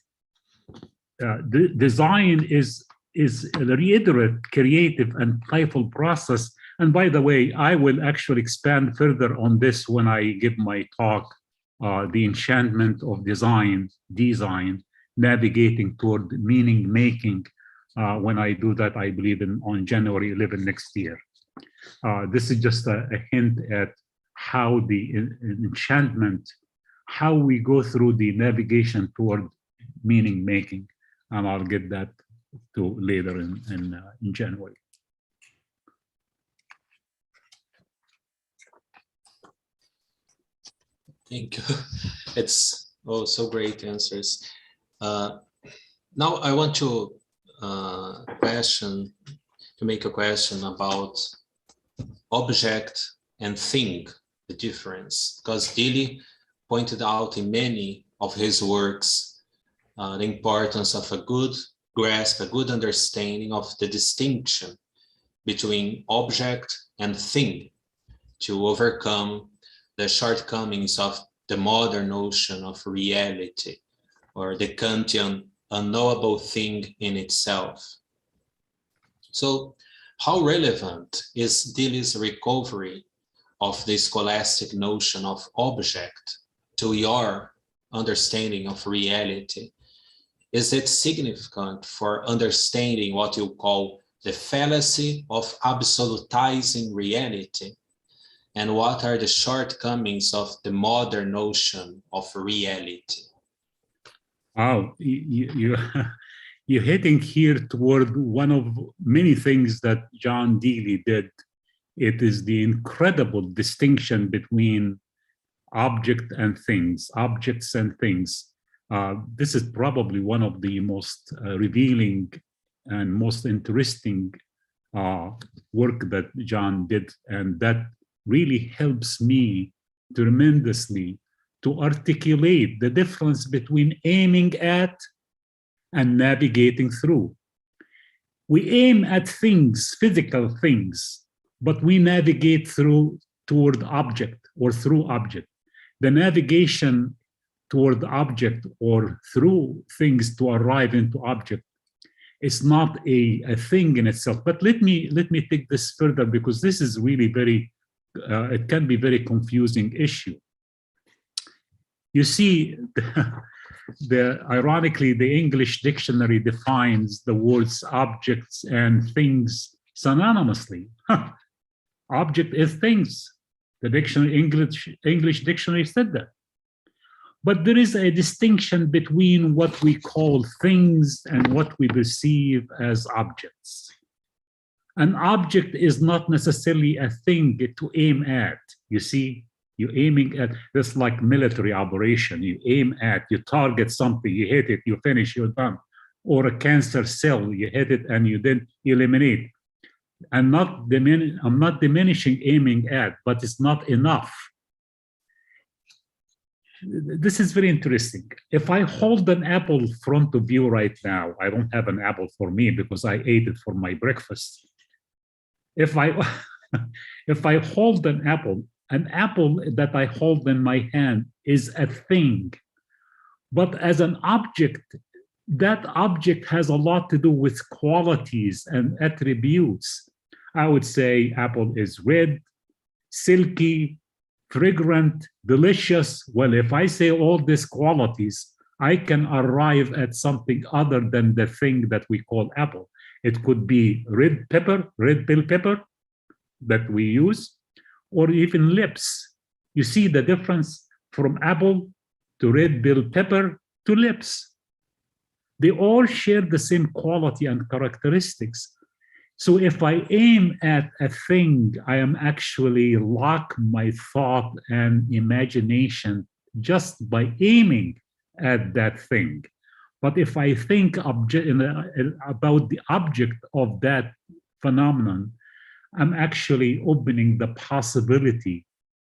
the design is a reiterate, creative, and playful process. And by the way, I will actually expand further on this when I give my talk, The Enchantment of Design, navigating toward meaning making. When I do that, I believe on January 11 next year. This is just a hint at how the enchantment, how we go through the navigation toward meaning making. And I'll get that to later in January. Thank you. It's so great answers. Now I want to make a question about object and thing, the difference, because Deely pointed out in many of his works the importance of a good grasp, a good understanding of the distinction between object and thing to overcome the shortcomings of the modern notion of reality, or the Kantian unknowable thing in itself. So how relevant is Deely's recovery of the scholastic notion of object to your understanding of reality? Is it significant for understanding what you call the fallacy of absolutizing reality? And what are the shortcomings of the modern notion of reality? Wow, you're hitting here toward one of many things that John Deely did. It is the incredible distinction between object and things, objects and things. This is probably one of the most revealing and most interesting work that John did, and that really helps me tremendously to articulate the difference between aiming at and navigating through. We aim at things, physical things, but we navigate toward object or through object. The navigation toward object or through things to arrive into object is not a thing in itself. But let me take this further, because this is really very, it can be very confusing issue. You see, ironically, the English dictionary defines the words objects and things synonymously. Object is things. The dictionary, English dictionary said that. But there is a distinction between what we call things and what we perceive as objects. An object is not necessarily a thing to aim at. You see, you're aiming at, this like military operation. You aim at, you target something, you hit it, you finish, you're done. Or a cancer cell, you hit it and you then eliminate. I'm not diminishing aiming at, but it's not enough. This is very interesting. If I hold an apple in front of you right now, I don't have an apple for me because I ate it for my breakfast. If I hold an apple that I hold in my hand is a thing. But as an object, that object has a lot to do with qualities and attributes. I would say apple is red, silky, fragrant, delicious. Well, if I say all these qualities, I can arrive at something other than the thing that we call apple. It could be red pepper, red bell pepper that we use, or even lips. You see the difference from apple to red bell pepper to lips. They all share the same quality and characteristics. So if I aim at a thing, I am actually lock my thought and imagination just by aiming at that thing. But if I think about the object of that phenomenon, I'm actually opening the possibility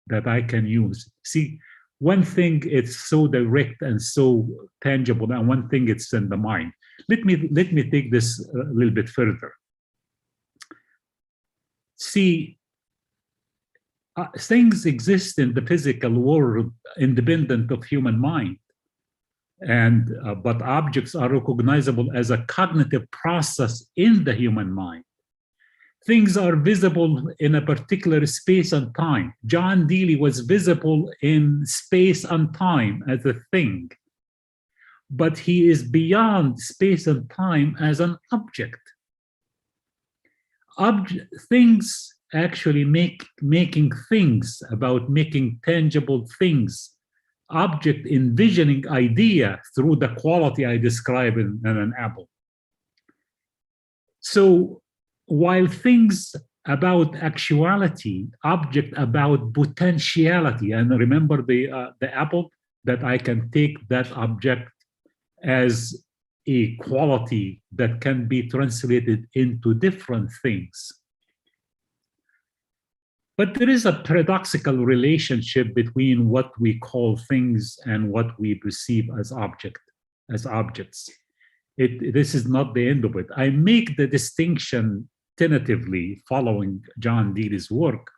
that I can use. See, one thing is so direct and so tangible, and one thing it's in the mind. Let me take this a little bit further. See, things exist in the physical world independent of human mind, and but objects are recognizable as a cognitive process in the human mind. Things are visible in a particular space and time. John Deely was visible in space and time as a thing, but he is beyond space and time as an object. Things actually making things, about making tangible things. Object envisioning idea through the quality I describe in an apple. So while things about actuality, object about potentiality, and remember the apple, that I can take that object as a quality that can be translated into different things. But there is a paradoxical relationship between what we call things and what we perceive as objects. This is not the end of it. I make the distinction tentatively following John Deely's work.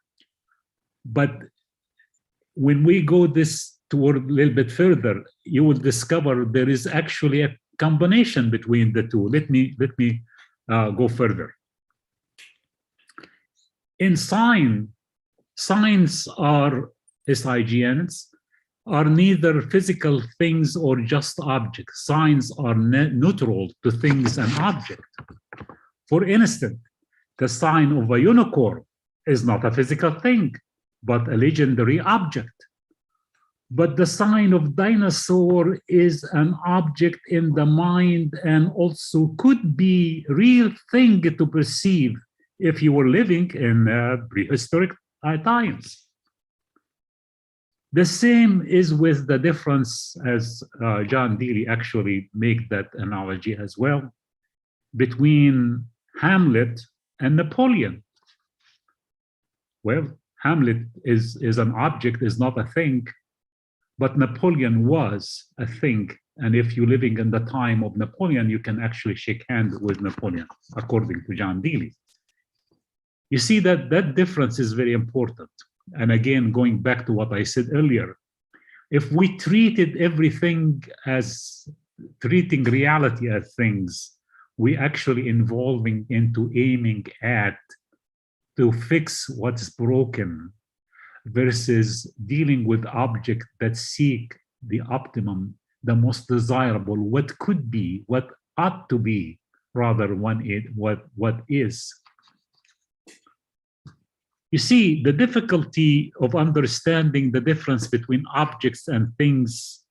But when we go this toward a little bit further, you will discover there is actually a combination between the two. Let me go further. In signs are SIGNs, are neither physical things or just objects. Signs are neutral to things and objects. For instance, the sign of a unicorn is not a physical thing, but a legendary object. But the sign of dinosaur is an object in the mind and also could be a real thing to perceive if you were living in prehistoric times. The same is with the difference, as John Deely actually make that analogy as well, between Hamlet and Napoleon. Well, Hamlet is an object, is not a thing, but Napoleon was a thing. And if you're living in the time of Napoleon, you can actually shake hands with Napoleon, according to John Deely. You see that difference is very important. And again, going back to what I said earlier, if we treated everything as treating reality as things, we actually involving into aiming at to fix what's broken versus dealing with objects that seek the optimum, the most desirable, what could be, what ought to be, rather what is. You see, the difficulty of understanding the difference between objects and things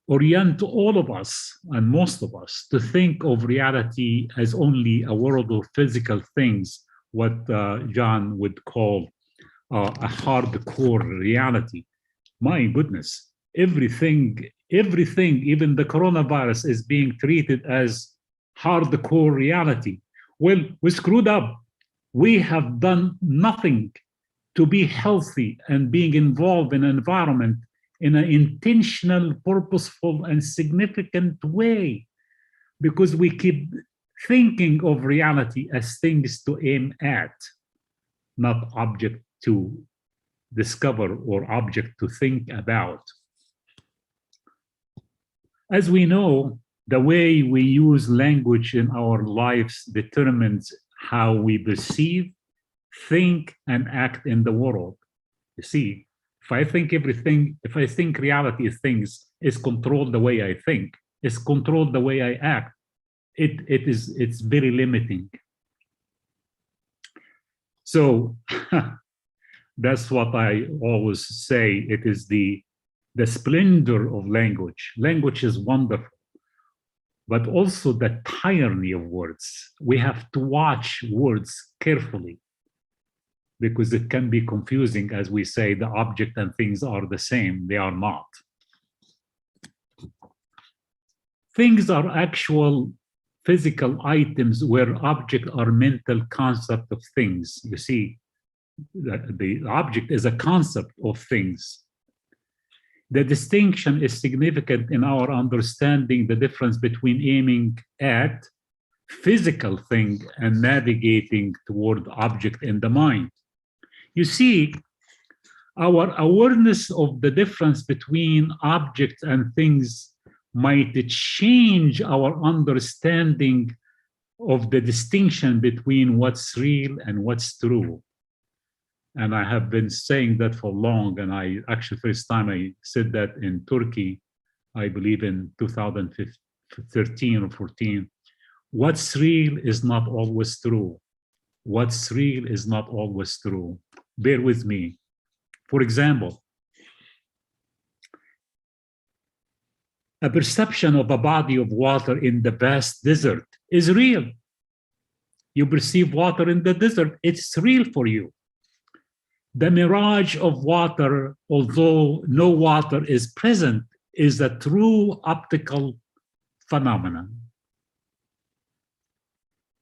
orient all of us, and most of us, to think of reality as only a world of physical things, what John would call a hardcore reality. My goodness, everything, even the coronavirus is being treated as hardcore reality. Well, we're screwed up. We have done nothing to be healthy and being involved in an environment in an intentional, purposeful, and significant way, because we keep thinking of reality as things to aim at, not object to discover or object to think about. As we know, the way we use language in our lives determines how we perceive, think, and act in the world. You see, if I think reality is things, is controlled the way I think, is controlled the way I act, it's very limiting. So that's what I always say. It is the splendor of language. Language is wonderful, but also the tyranny of words. We have to watch words carefully, because it can be confusing. As we say, the object and things are the same. They are not. Things are actual physical items, where objects are mental concept of things. You see, the object is a concept of things. The distinction is significant in our understanding the difference between aiming at physical thing and navigating toward object in the mind. You see, our awareness of the difference between objects and things might change our understanding of the distinction between what's real and what's true. And I have been saying that for long, and I actually, first time I said that in Turkey, I believe in 2013 or 14, what's real is not always true. What's real is not always true. Bear with me. For example, a perception of a body of water in the vast desert is real. You perceive water in the desert, it's real for you. The mirage of water, although no water is present, is a true optical phenomenon.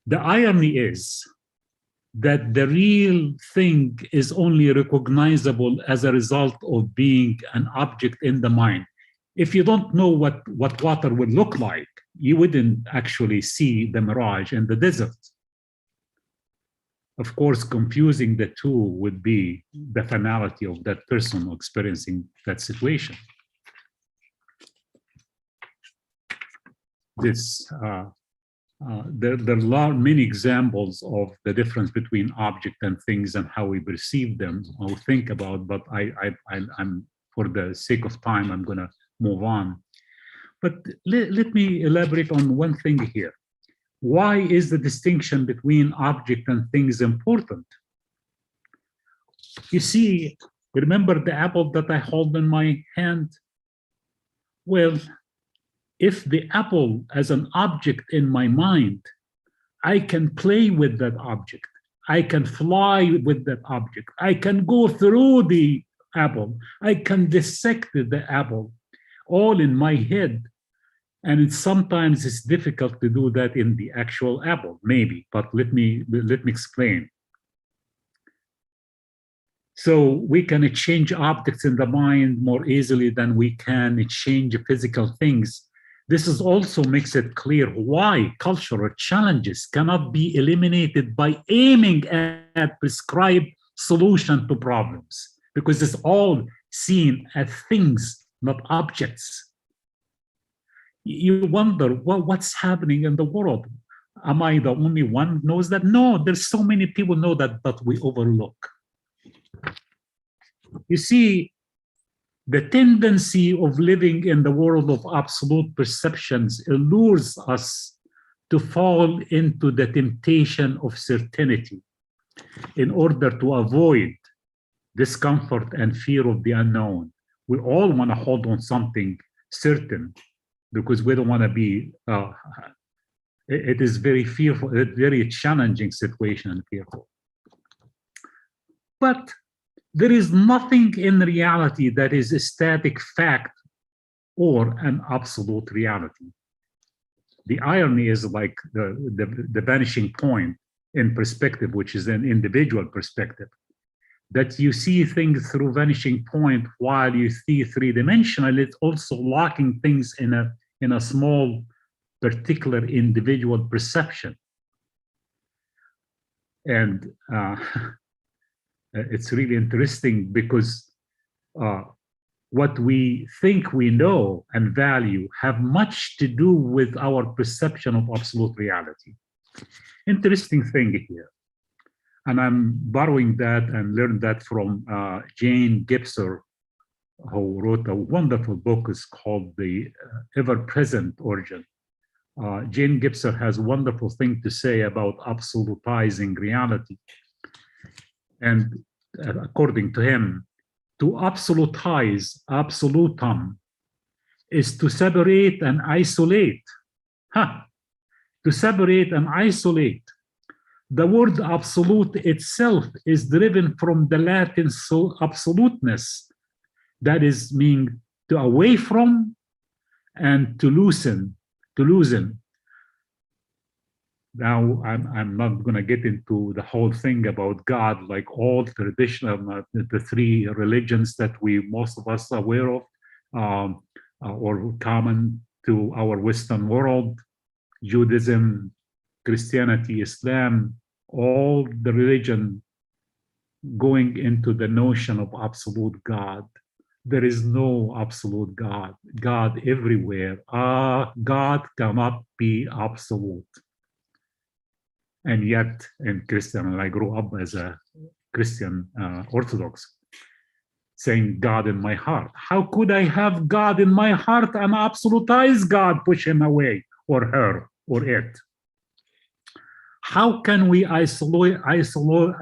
The irony is that the real thing is only recognizable as a result of being an object in the mind. If you don't know what water would look like, you wouldn't actually see the mirage in the desert. Of course, confusing the two would be the finality of that person experiencing that situation. There are many examples of the difference between object and things and how we perceive them or think about, but I'm for the sake of time, I'm going to move on. But let me elaborate on one thing here. Why is the distinction between object and things important? You see, remember the apple that I hold in my hand? Well, if the apple as an object in my mind, I can play with that object. I can fly with that object. I can go through the apple. I can dissect the apple, all in my head. And sometimes it's difficult to do that in the actual apple, maybe, but let me explain. So we can exchange objects in the mind more easily than we can exchange physical things. This is also makes it clear why cultural challenges cannot be eliminated by aiming at prescribed solution to problems, because it's all seen as things, not objects. You wonder, well, what's happening in the world? Am I the only one who knows that? No, there's so many people know that, but we overlook. You see, the tendency of living in the world of absolute perceptions allures us to fall into the temptation of certainty in order to avoid discomfort and fear of the unknown. We all want to hold on something certain because we don't want to be, it is very fearful, a very challenging situation and fearful. But there is nothing in reality that is a static fact or an absolute reality. The irony is like the vanishing point in perspective, which is an individual perspective, that you see things through vanishing point while you see three-dimensional. It's also locking things in a small, particular individual perception. And it's really interesting because what we think we know and value have much to do with our perception of absolute reality. Interesting thing here. And I'm borrowing that and learned that from Jane Gibson, who wrote a wonderful book. It's called The Ever-Present Origin. Jane Gibson has a wonderful thing to say about absolutizing reality. And according to him, to absolutize, absolutum, is to separate and isolate. To separate and isolate. The word absolute itself is driven from the Latin absoluteness, that is mean to away from and to loosen, to loosen. Now, I'm not going to get into the whole thing about God, like all traditional, the three religions that most of us are aware of, or common to our Western world, Judaism, Christianity, Islam, all the religion going into the notion of absolute God. There is no absolute God. God everywhere. God cannot be absolute. And yet, in Christian, I grew up as a Christian Orthodox, saying God in my heart. How could I have God in my heart and absolutize God, push him away, or her, or it? How can we isolate ourselves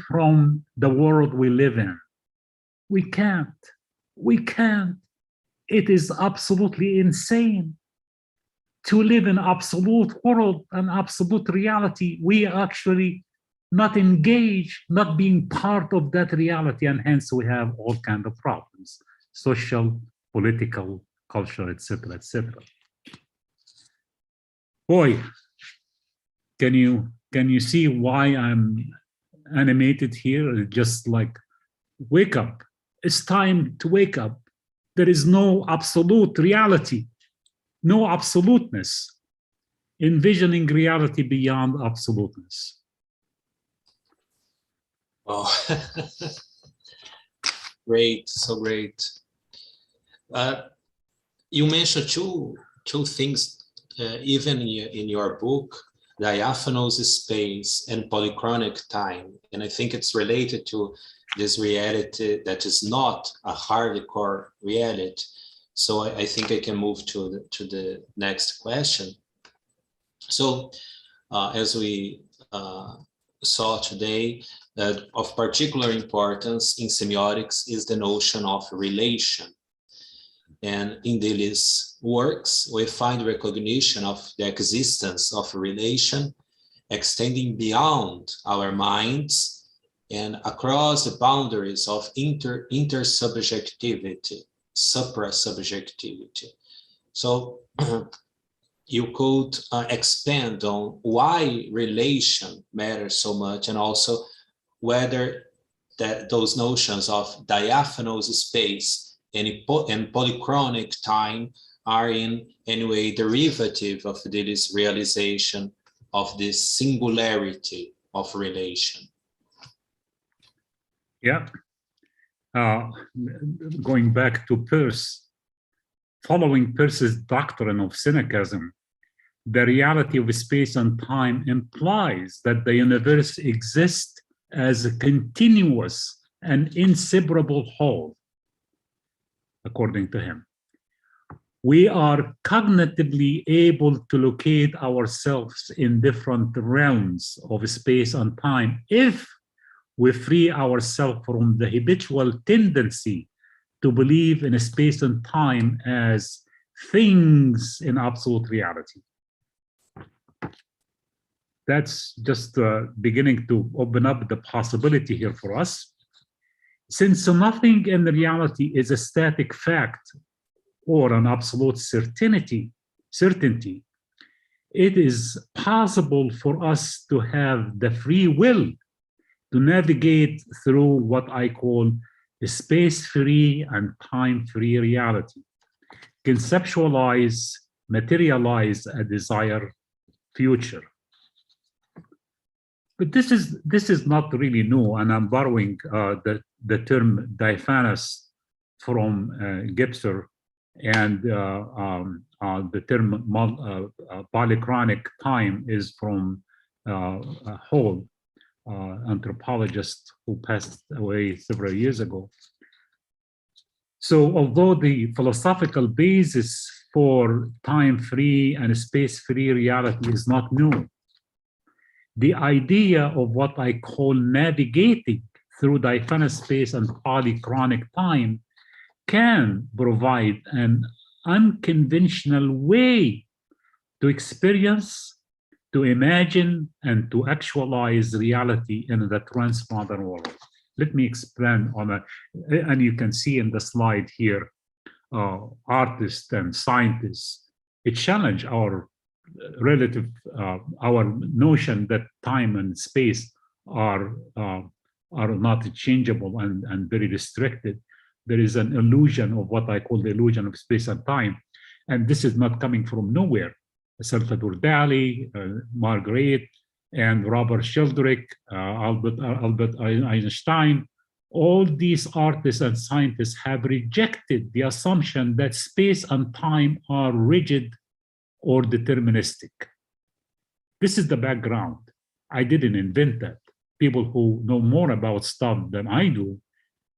from the world we live in? We can't. We can't. It is absolutely insane to live in absolute world and absolute reality. We actually not engaged, not being part of that reality, and hence we have all kinds of problems, social, political, cultural, etc., etc. Boy, can you see why I'm animated here? Just like, wake up. It's time to wake up. There is no absolute reality, no absoluteness. envisioning reality beyond absoluteness. Oh, great, so great. You mentioned two things, even in your book, diaphanous space and polychronic time. And I think it's related to this reality that is not a hardcore reality. So I think I can move to the next question. So as we saw today, of particular importance in semiotics is the notion of relation. And in Deely's works, we find recognition of the existence of relation extending beyond our minds and across the boundaries of intersubjectivity, supra-subjectivity. So you could expand on why relation matters so much, and also whether those notions of diaphanous space and polychronic time are in any way derivative of this realization of this singularity of relation. Yeah. Going back to Peirce, following Peirce's doctrine of syncretism, the reality of space and time implies that the universe exists as a continuous and inseparable whole, according to him. We are cognitively able to locate ourselves in different realms of space and time if we free ourselves from the habitual tendency to believe in space and time as things in absolute reality. That's just beginning to open up the possibility here for us. Since nothing in reality is a static fact or an absolute certainty, it is possible for us to have the free will to navigate through what I call a space-free and time-free reality, conceptualize, materialize a desired future. But this is not really new, and I'm borrowing the term diaphanous from Gipser, and the term polychronic time is from Hall, anthropologist who passed away several years ago. So although the philosophical basis for time-free and space-free reality is not new, the idea of what I call navigating through diaphanous space and polychronic time can provide an unconventional way to experience, to imagine, and to actualize reality in the transmodern world. Let me expand on that. And you can see in the slide here, artists and scientists, it challenge our relative, our notion that time and space are not changeable and very restricted. There is an illusion of what I call the illusion of space and time. And this is not coming from nowhere. Salvador Dali, Margaret, and Robert Sheldrake, Albert Einstein, all these artists and scientists have rejected the assumption that space and time are rigid or deterministic. This is the background. I didn't invent that. People who know more about stuff than I do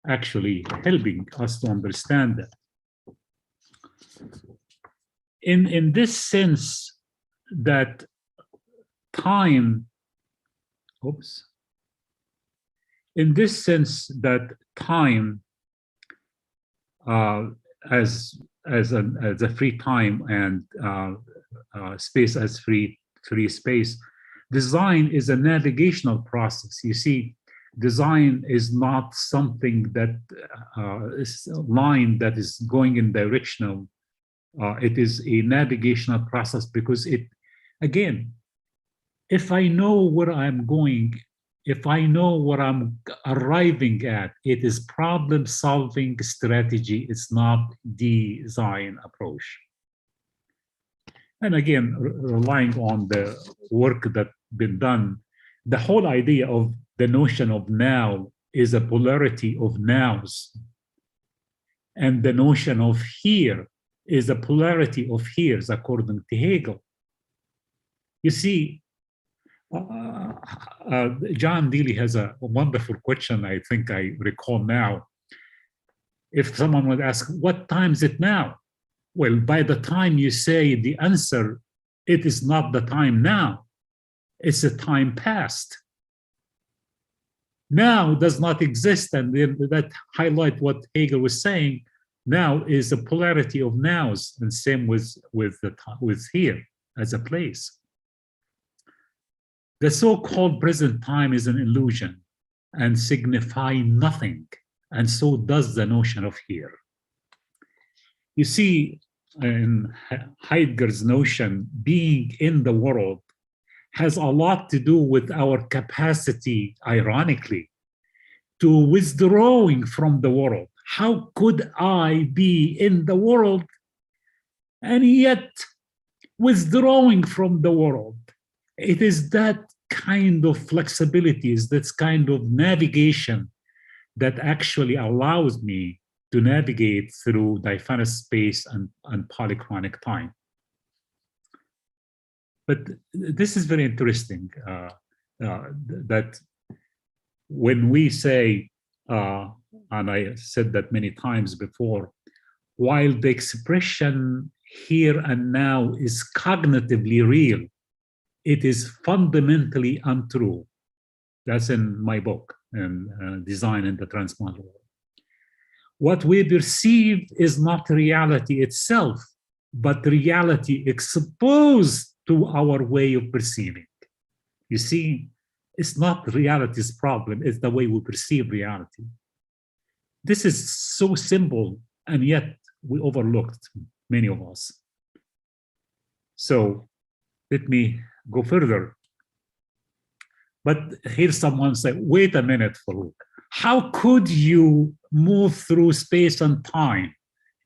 actually helping us to understand that. In this sense that time, in this sense that time as a free time and space as free space, design is a navigational process. You see, design is not something that is a line that is going in directional. It is a navigational process because it, again, if I know where I'm going, if I know what I'm arriving at, it is problem-solving strategy. It's not design approach. And again, relying on the work that's been done, the whole idea of the notion of now is a polarity of nows. And the notion of here is a polarity of heres, according to Hegel. You see, John Deely has a wonderful question, I think I recall now. If someone would ask, what time is it now? Well, by the time you say the answer, it is not the time now. It's a time past. Now does not exist, and that highlight what Hegel was saying. Now is a polarity of nows, and same with here as a place. The so-called present time is an illusion and signify nothing, and so does the notion of here. You see, in Heidegger's notion, being in the world has a lot to do with our capacity, ironically, to withdrawing from the world. How could I be in the world and yet withdrawing from the world? It is that kind of flexibility, is that kind of navigation that actually allows me to navigate through diaphanous space and polychronic time. But this is very interesting, that when we say, and I said that many times before, while the expression here and now is cognitively real, it is fundamentally untrue. That's in my book, Design in the Transmodal World. What we perceive is not reality itself, but reality exposed to our way of perceiving. You see, it's not reality's problem, it's the way we perceive reality. This is so simple, and yet we overlooked, many of us. So let me go further. But here's someone say, wait a minute, Farouk. How could you move through space and time?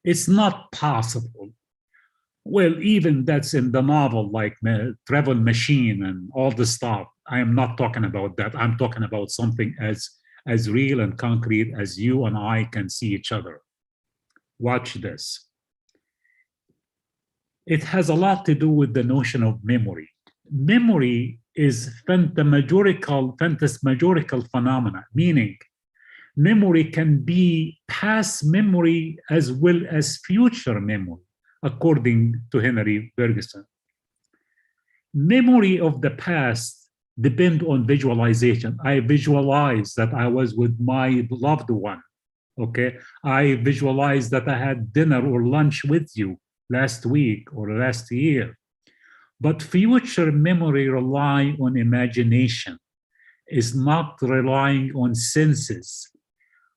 It's not possible. Well, even that's in the novel, like Travel Machine and all the stuff. I am not talking about that. I'm talking about something as real and concrete as you and I can see each other. Watch this. It has a lot to do with the notion of memory. Memory is phantasmagorical phenomena, meaning memory can be past memory as well as future memory, according to Henry Bergson. Memory of the past depends on visualization. I visualize that I was with my loved one, okay? I visualize that I had dinner or lunch with you last week or last year. But future memory rely on imagination, is not relying on senses.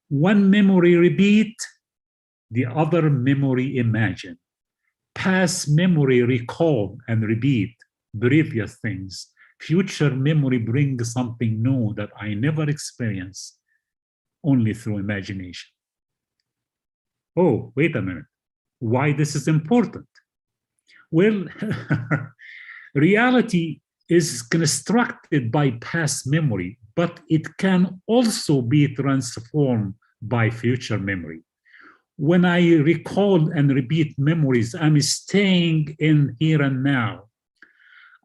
One memory repeat, the other memory imagine. Past memory recall and repeat previous things. Future memory brings something new that I never experienced, only through imagination. Oh, wait a minute. Why this is important? Well, reality is constructed by past memory, but it can also be transformed by future memory. When I recall and repeat memories, I'm staying in here and now.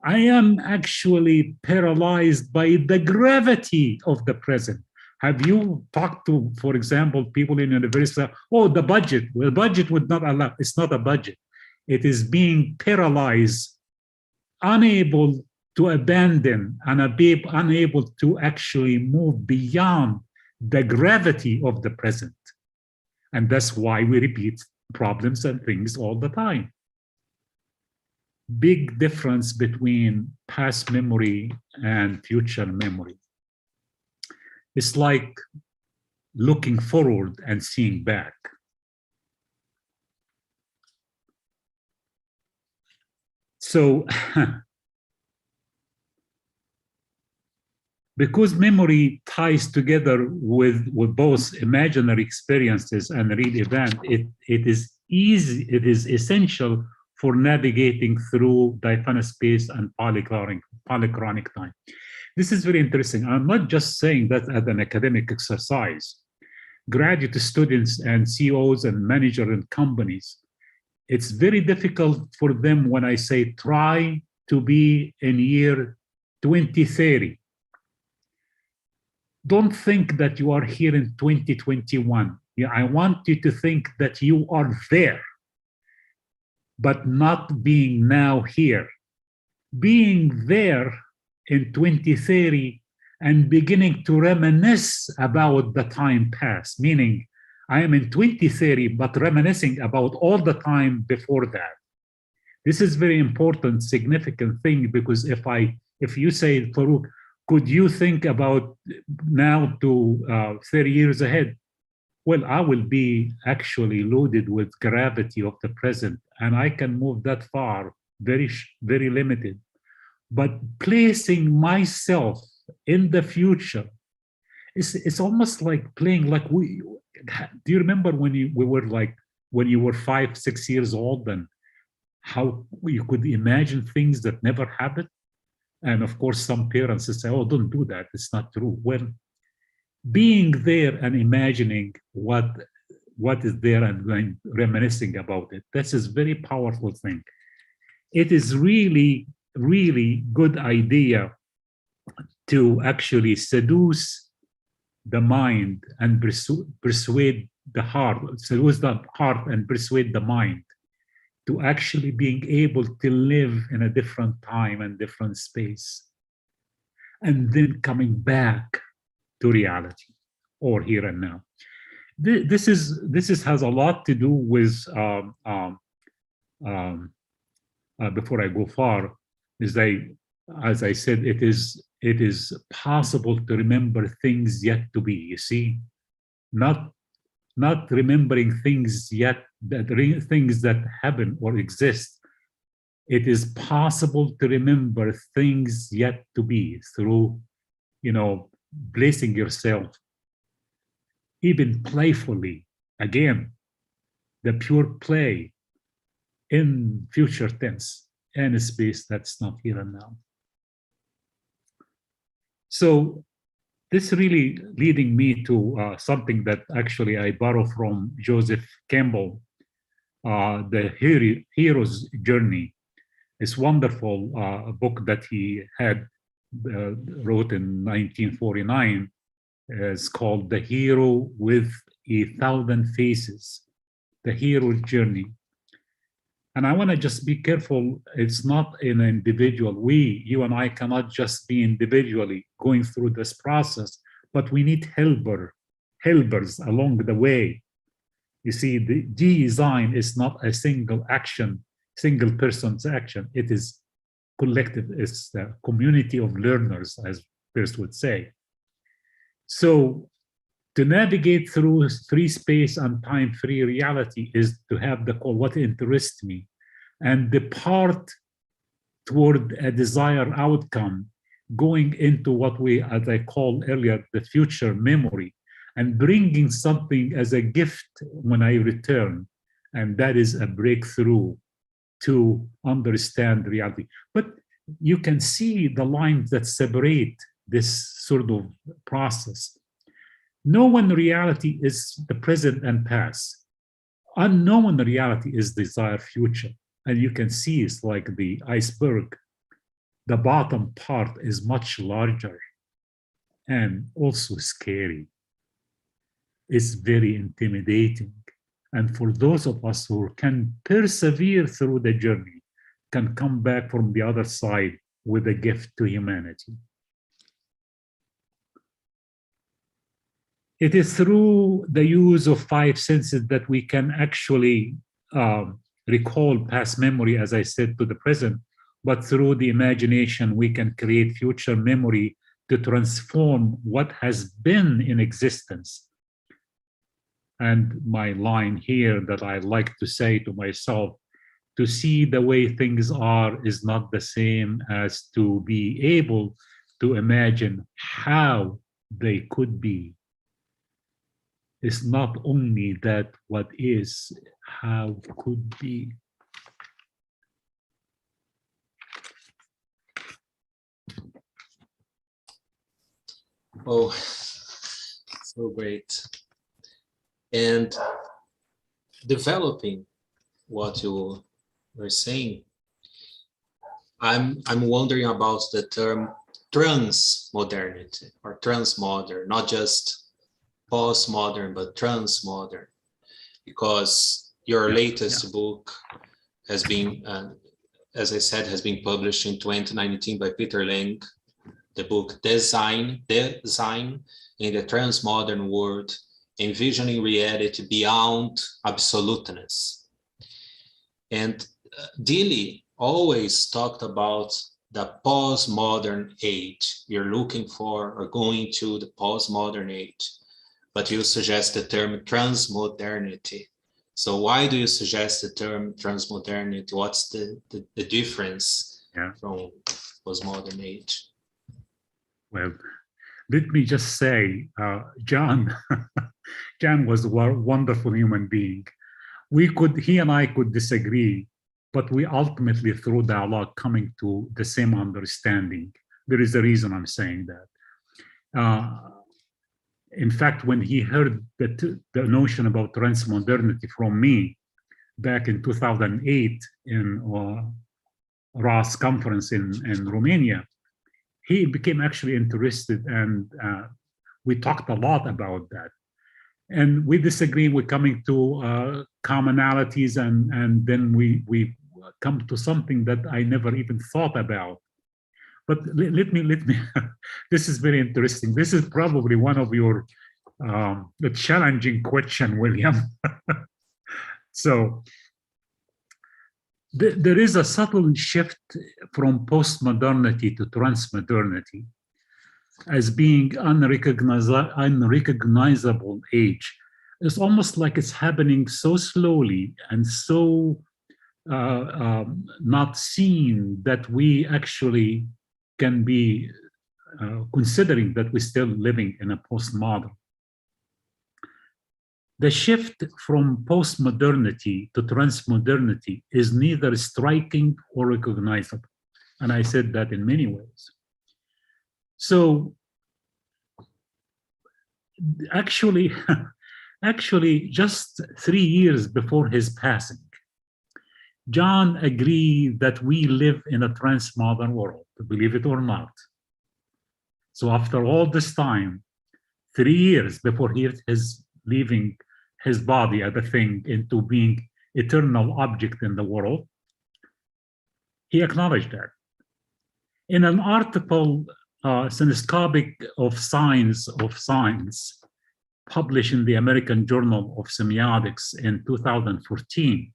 I am actually paralyzed by the gravity of the present. Have you talked to, for example, people in university? Oh, the budget. Well, the budget would not allow. It's not a budget. It is being paralyzed, unable to abandon and unable to actually move beyond the gravity of the present. And that's why we repeat problems and things all the time. Big difference between past memory and future memory. It's like looking forward and seeing back. So, because memory ties together with both imaginary experiences and real event, it is essential for navigating through diaphanous space and polychronic time. This is very interesting. I'm not just saying that as an academic exercise. Graduate students and CEOs and managers in companies, it's very difficult for them when I say try to be in year 2030. Don't think that you are here in 2021. Yeah, I want you to think that you are there, but not being now here. Being there in 2030 and beginning to reminisce about the time past, meaning I am in 2030, but reminiscing about all the time before that. This is very important, significant thing, because if you say, Farouk, could you think about now to 30 years ahead? Well, I will be actually loaded with gravity of the present, and I can move that far, very limited. But placing myself in the future, it's almost like playing like do you remember when when you were 5, 6 years old, and how you could imagine things that never happened? And of course, some parents say, oh, don't do that, it's not true. Well, being there and imagining what is there and reminiscing about it, this is very powerful thing. It is really, really good idea to actually seduce the mind and persuade the heart, seduce the heart and persuade the mind to actually being able to live in a different time and different space, and then coming back to reality or here and now. This has a lot to do with before I go far, as I said, it is possible to remember things yet to be. You see, not remembering things yet, things that happen or exist. It is possible to remember things yet to be through, placing yourself, even playfully, again, the pure play in future tense and a space that's not here and now. So this really leading me to something that actually I borrow from Joseph Campbell, the Hero's Journey. It's wonderful book that he had wrote in 1949. It's called The Hero with 1,000 Faces, The Hero's Journey. And I want to just be careful, it's not an individual. You and I cannot just be individually going through this process, but we need helpers along the way. You see, the design is not a single person's action. It is collective, it's the community of learners, as Peirce would say. So to navigate through free space and time-free reality is to have the call, what interests me, and depart toward a desired outcome, going into what as I called earlier, the future memory, and bringing something as a gift when I return. And that is a breakthrough to understand reality. But you can see the lines that separate this sort of process. Known reality is the present and past. Unknown reality is desired future. And you can see it's like the iceberg. The bottom part is much larger and also scary. It's very intimidating. And for those of us who can persevere through the journey, can come back from the other side with a gift to humanity. It is through the use of 5 senses that we can actually recall past memory, as I said, to the present, but through the imagination, we can create future memory to transform what has been in existence. And my line here that I like to say to myself, to see the way things are is not the same as to be able to imagine how they could be. It's not only that what is, how could be. Oh, so great. And developing what you were saying, I'm wondering about the term transmodernity or transmodern, not just postmodern, but transmodern, because your latest book has been, as I said, has been published in 2019 by Peter Lang, the book Design in the Transmodern World, Envisioning Reality Beyond Absoluteness. And Deely always talked about the postmodern age. You're looking for or going to the postmodern age, but you suggest the term transmodernity. So why do you suggest the term transmodernity? What's the difference from postmodern age? Well, let me just say, John, John was a wonderful human being. He and I could disagree, but we ultimately, through dialogue, coming to the same understanding. There is a reason I'm saying that. In fact, when he heard the notion about transmodernity from me back in 2008 in RAS conference in Romania, he became actually interested, and we talked a lot about that. And we disagree, we're coming to commonalities, and then we come to something that I never even thought about. But let me, this is very interesting. This is probably one of your challenging question, William. So there is a subtle shift from postmodernity to transmodernity as being unrecognizable age. It's almost like it's happening so slowly and so not seen that we actually can be considering that we're still living in a postmodern. The shift from postmodernity to transmodernity is neither striking or recognizable. And I said that in many ways. So actually, just 3 years before his passing, John agreed that we live in a transmodern world, believe it or not. So after all this time, 3 years before his leaving his body as a thing into being eternal object in the world, he acknowledged that. In an article, Synescopic of Science, published in the American Journal of Semiotics in 2014,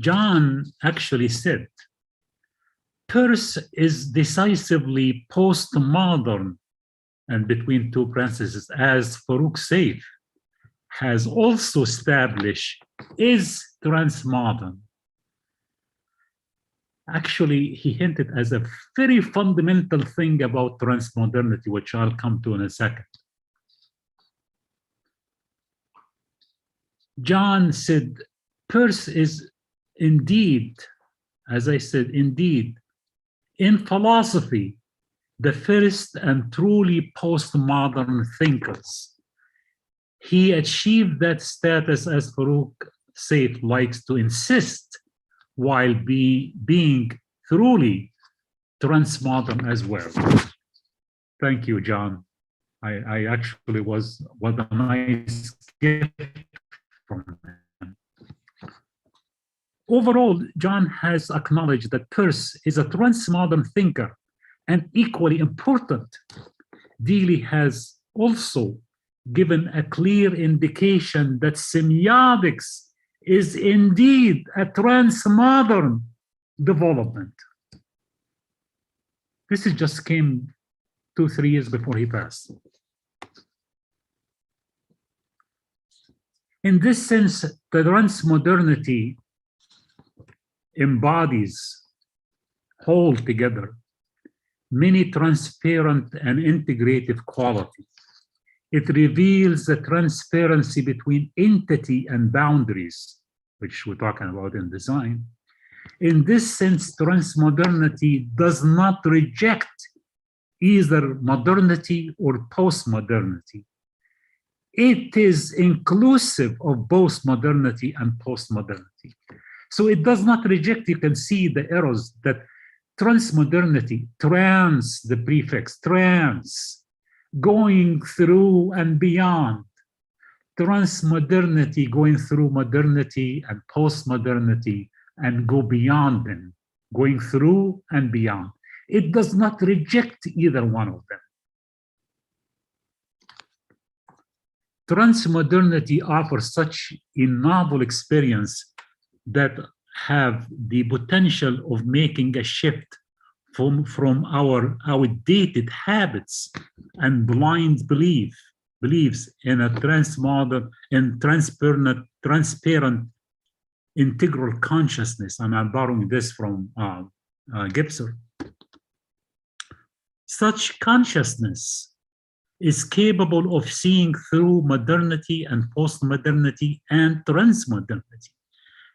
John actually said, Peirce is decisively postmodern, and between two parentheses, as Farouk Seif has also established, is transmodern. Actually, he hinted as a very fundamental thing about transmodernity, which I'll come to in a second. John said, Peirce is indeed, as I said, indeed, in philosophy, the first and truly postmodern thinkers. He achieved that status, as Farouk Seif likes to insist, while being truly transmodern as well. Thank you, John. I actually was a nice gift from him. Overall, John has acknowledged that Peirce is a transmodern thinker, and equally important, Deely has also given a clear indication that semiotics is indeed a transmodern development. This just came 2-3 years before he passed. In this sense, the transmodernity embodies whole together many transparent and integrative qualities. It reveals the transparency between entity and boundaries, which we're talking about in design. In this sense, transmodernity does not reject either modernity or postmodernity. It is inclusive of both modernity and postmodernity. So it does not reject, you can see the arrows that transmodernity, trans, the prefix, trans, going through and beyond. Transmodernity going through modernity and postmodernity and go beyond them, going through and beyond. It does not reject either one of them. Transmodernity offers such a novel experience that have the potential of making a shift from our outdated habits and blind beliefs in a transmodern and transparent integral consciousness. And I'm borrowing this from Gibson. Such consciousness is capable of seeing through modernity and postmodernity and transmodernity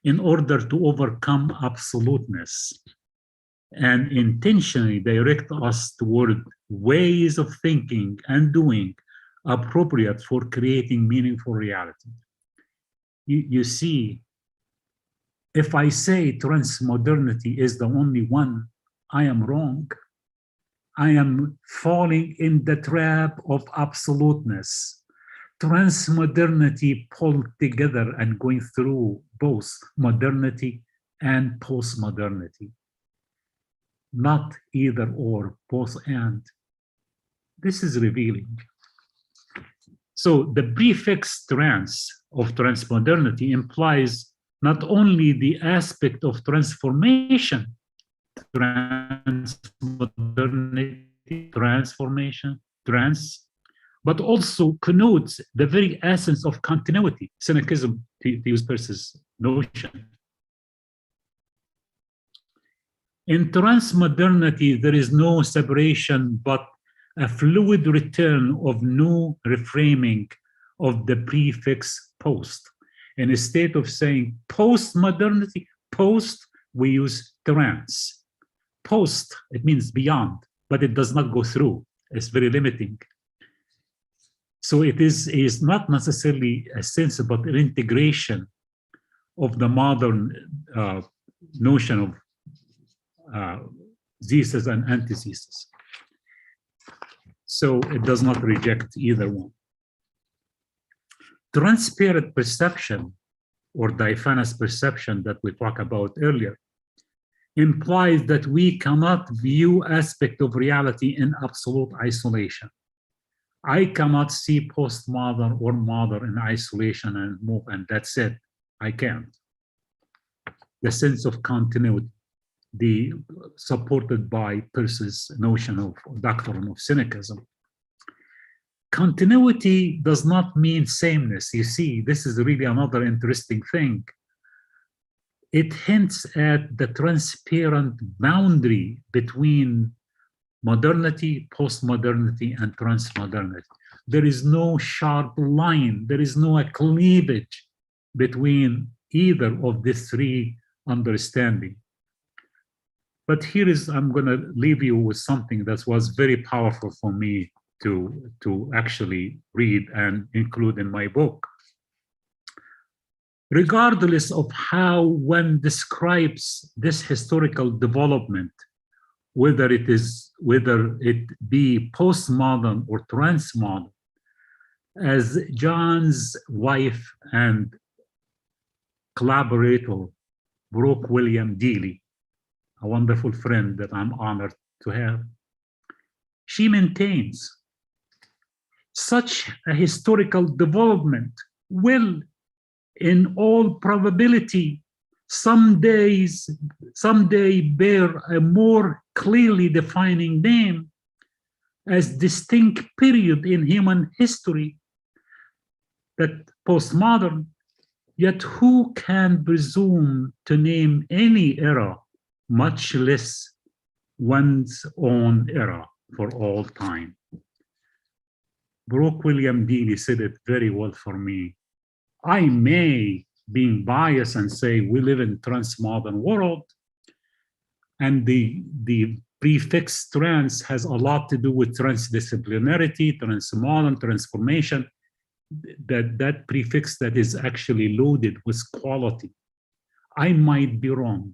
in order to overcome absoluteness and intentionally direct us toward ways of thinking and doing appropriate for creating meaningful reality. You see, if I say transmodernity is the only one, I am wrong. I am falling in the trap of absoluteness. Transmodernity pulled together and going through both modernity and postmodernity. Not either or, both and. This is revealing. So the prefix trans of transmodernity implies not only the aspect of transformation, trans, but also connotes the very essence of continuity, cynicism, to use Peirce's notion. In transmodernity, there is no separation, but a fluid return of new reframing of the prefix post. In a state of saying postmodernity, post, we use trans. Post, it means beyond, but it does not go through. It's very limiting. So it is not necessarily a sense about an integration of the modern notion of thesis and antithesis. So it does not reject either one. Transparent perception, or diaphanous perception that we talked about earlier, implies that we cannot view aspect of reality in absolute isolation. I cannot see postmodern or modern in isolation and move, and that's it. I can't. The sense of continuity, supported by Peirce's notion of doctrine of cynicism. Continuity does not mean sameness. You see, this is really another interesting thing. It hints at the transparent boundary between modernity, postmodernity, and transmodernity. There is no sharp line. There is no cleavage between either of these three understandings. But here is, I'm going to leave you with something that was very powerful for me to actually read and include in my book. Regardless of how one describes this historical development, whether it be postmodern or transmodern, as John's wife and collaborator, Farouk William Deely, a wonderful friend that I'm honored to have, she maintains such a historical development will, in all probability, someday bear a more clearly defining name as distinct period in human history, that postmodern. Yet who can presume to name any era, much less one's own era, for all time? Farouk William Deely said it very well for me. I may, being biased, and say we live in transmodern world, and the prefix trans has a lot to do with transdisciplinarity, transmodern, transformation. That prefix that is actually loaded with quality. I might be wrong.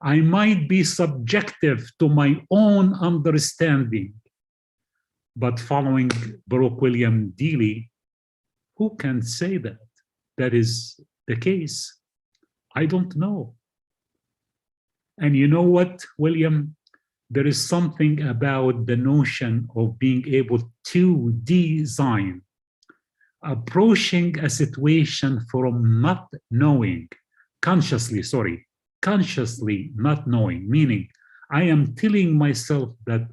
I might be subjective to my own understanding. But following Baruch William Deely, who can say that that is the case? I don't know. And you know what, William? There is something about the notion of being able to design, approaching a situation from not knowing, consciously not knowing, meaning I am telling myself that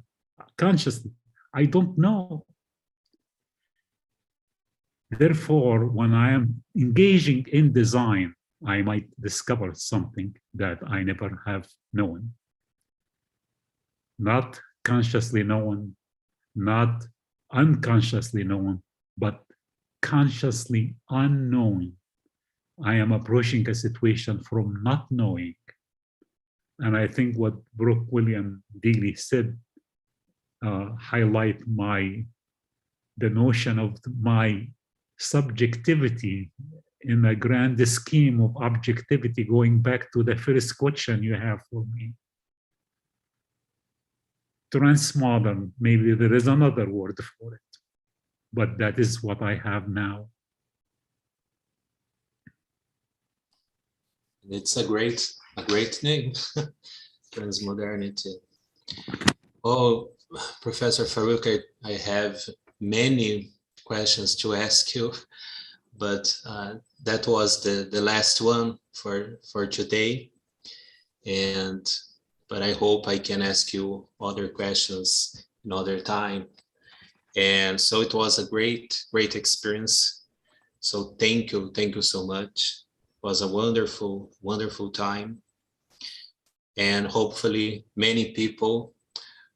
consciously, I don't know. Therefore, when I am engaging in design, I might discover something that I never have known. Not consciously known, not unconsciously known, but consciously unknown. I am approaching a situation from not knowing. And I think what Baruch William Deely said highlight the notion of my subjectivity in a grand scheme of objectivity, going back to the first question you have for me. Transmodern, maybe there is another word for it, but that is what I have now. It's a great name, transmodernity. Oh, Professor Farouk, I have many questions to ask you, but that was the last one for today. But I hope I can ask you other questions another time. And so it was a great experience. So thank you so much. It was a wonderful time. And hopefully many people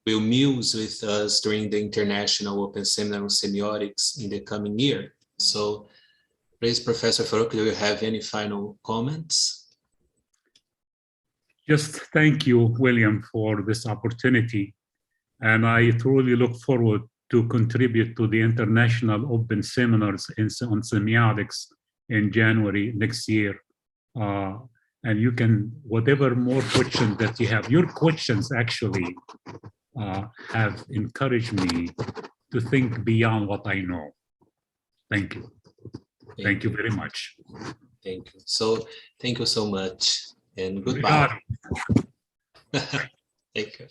will muse with us during the International Open Seminar on Semiotics in the coming year. So please, Professor Farouk, do you have any final comments? Just thank you, William, for this opportunity. And I truly look forward to contribute to the International Open Seminars on Semiotics in January next year. And you can, whatever more questions that you have, your questions actually have encouraged me to think beyond what I know. Thank you. Thank you very much. Thank you. So thank you so much and goodbye. Thank you.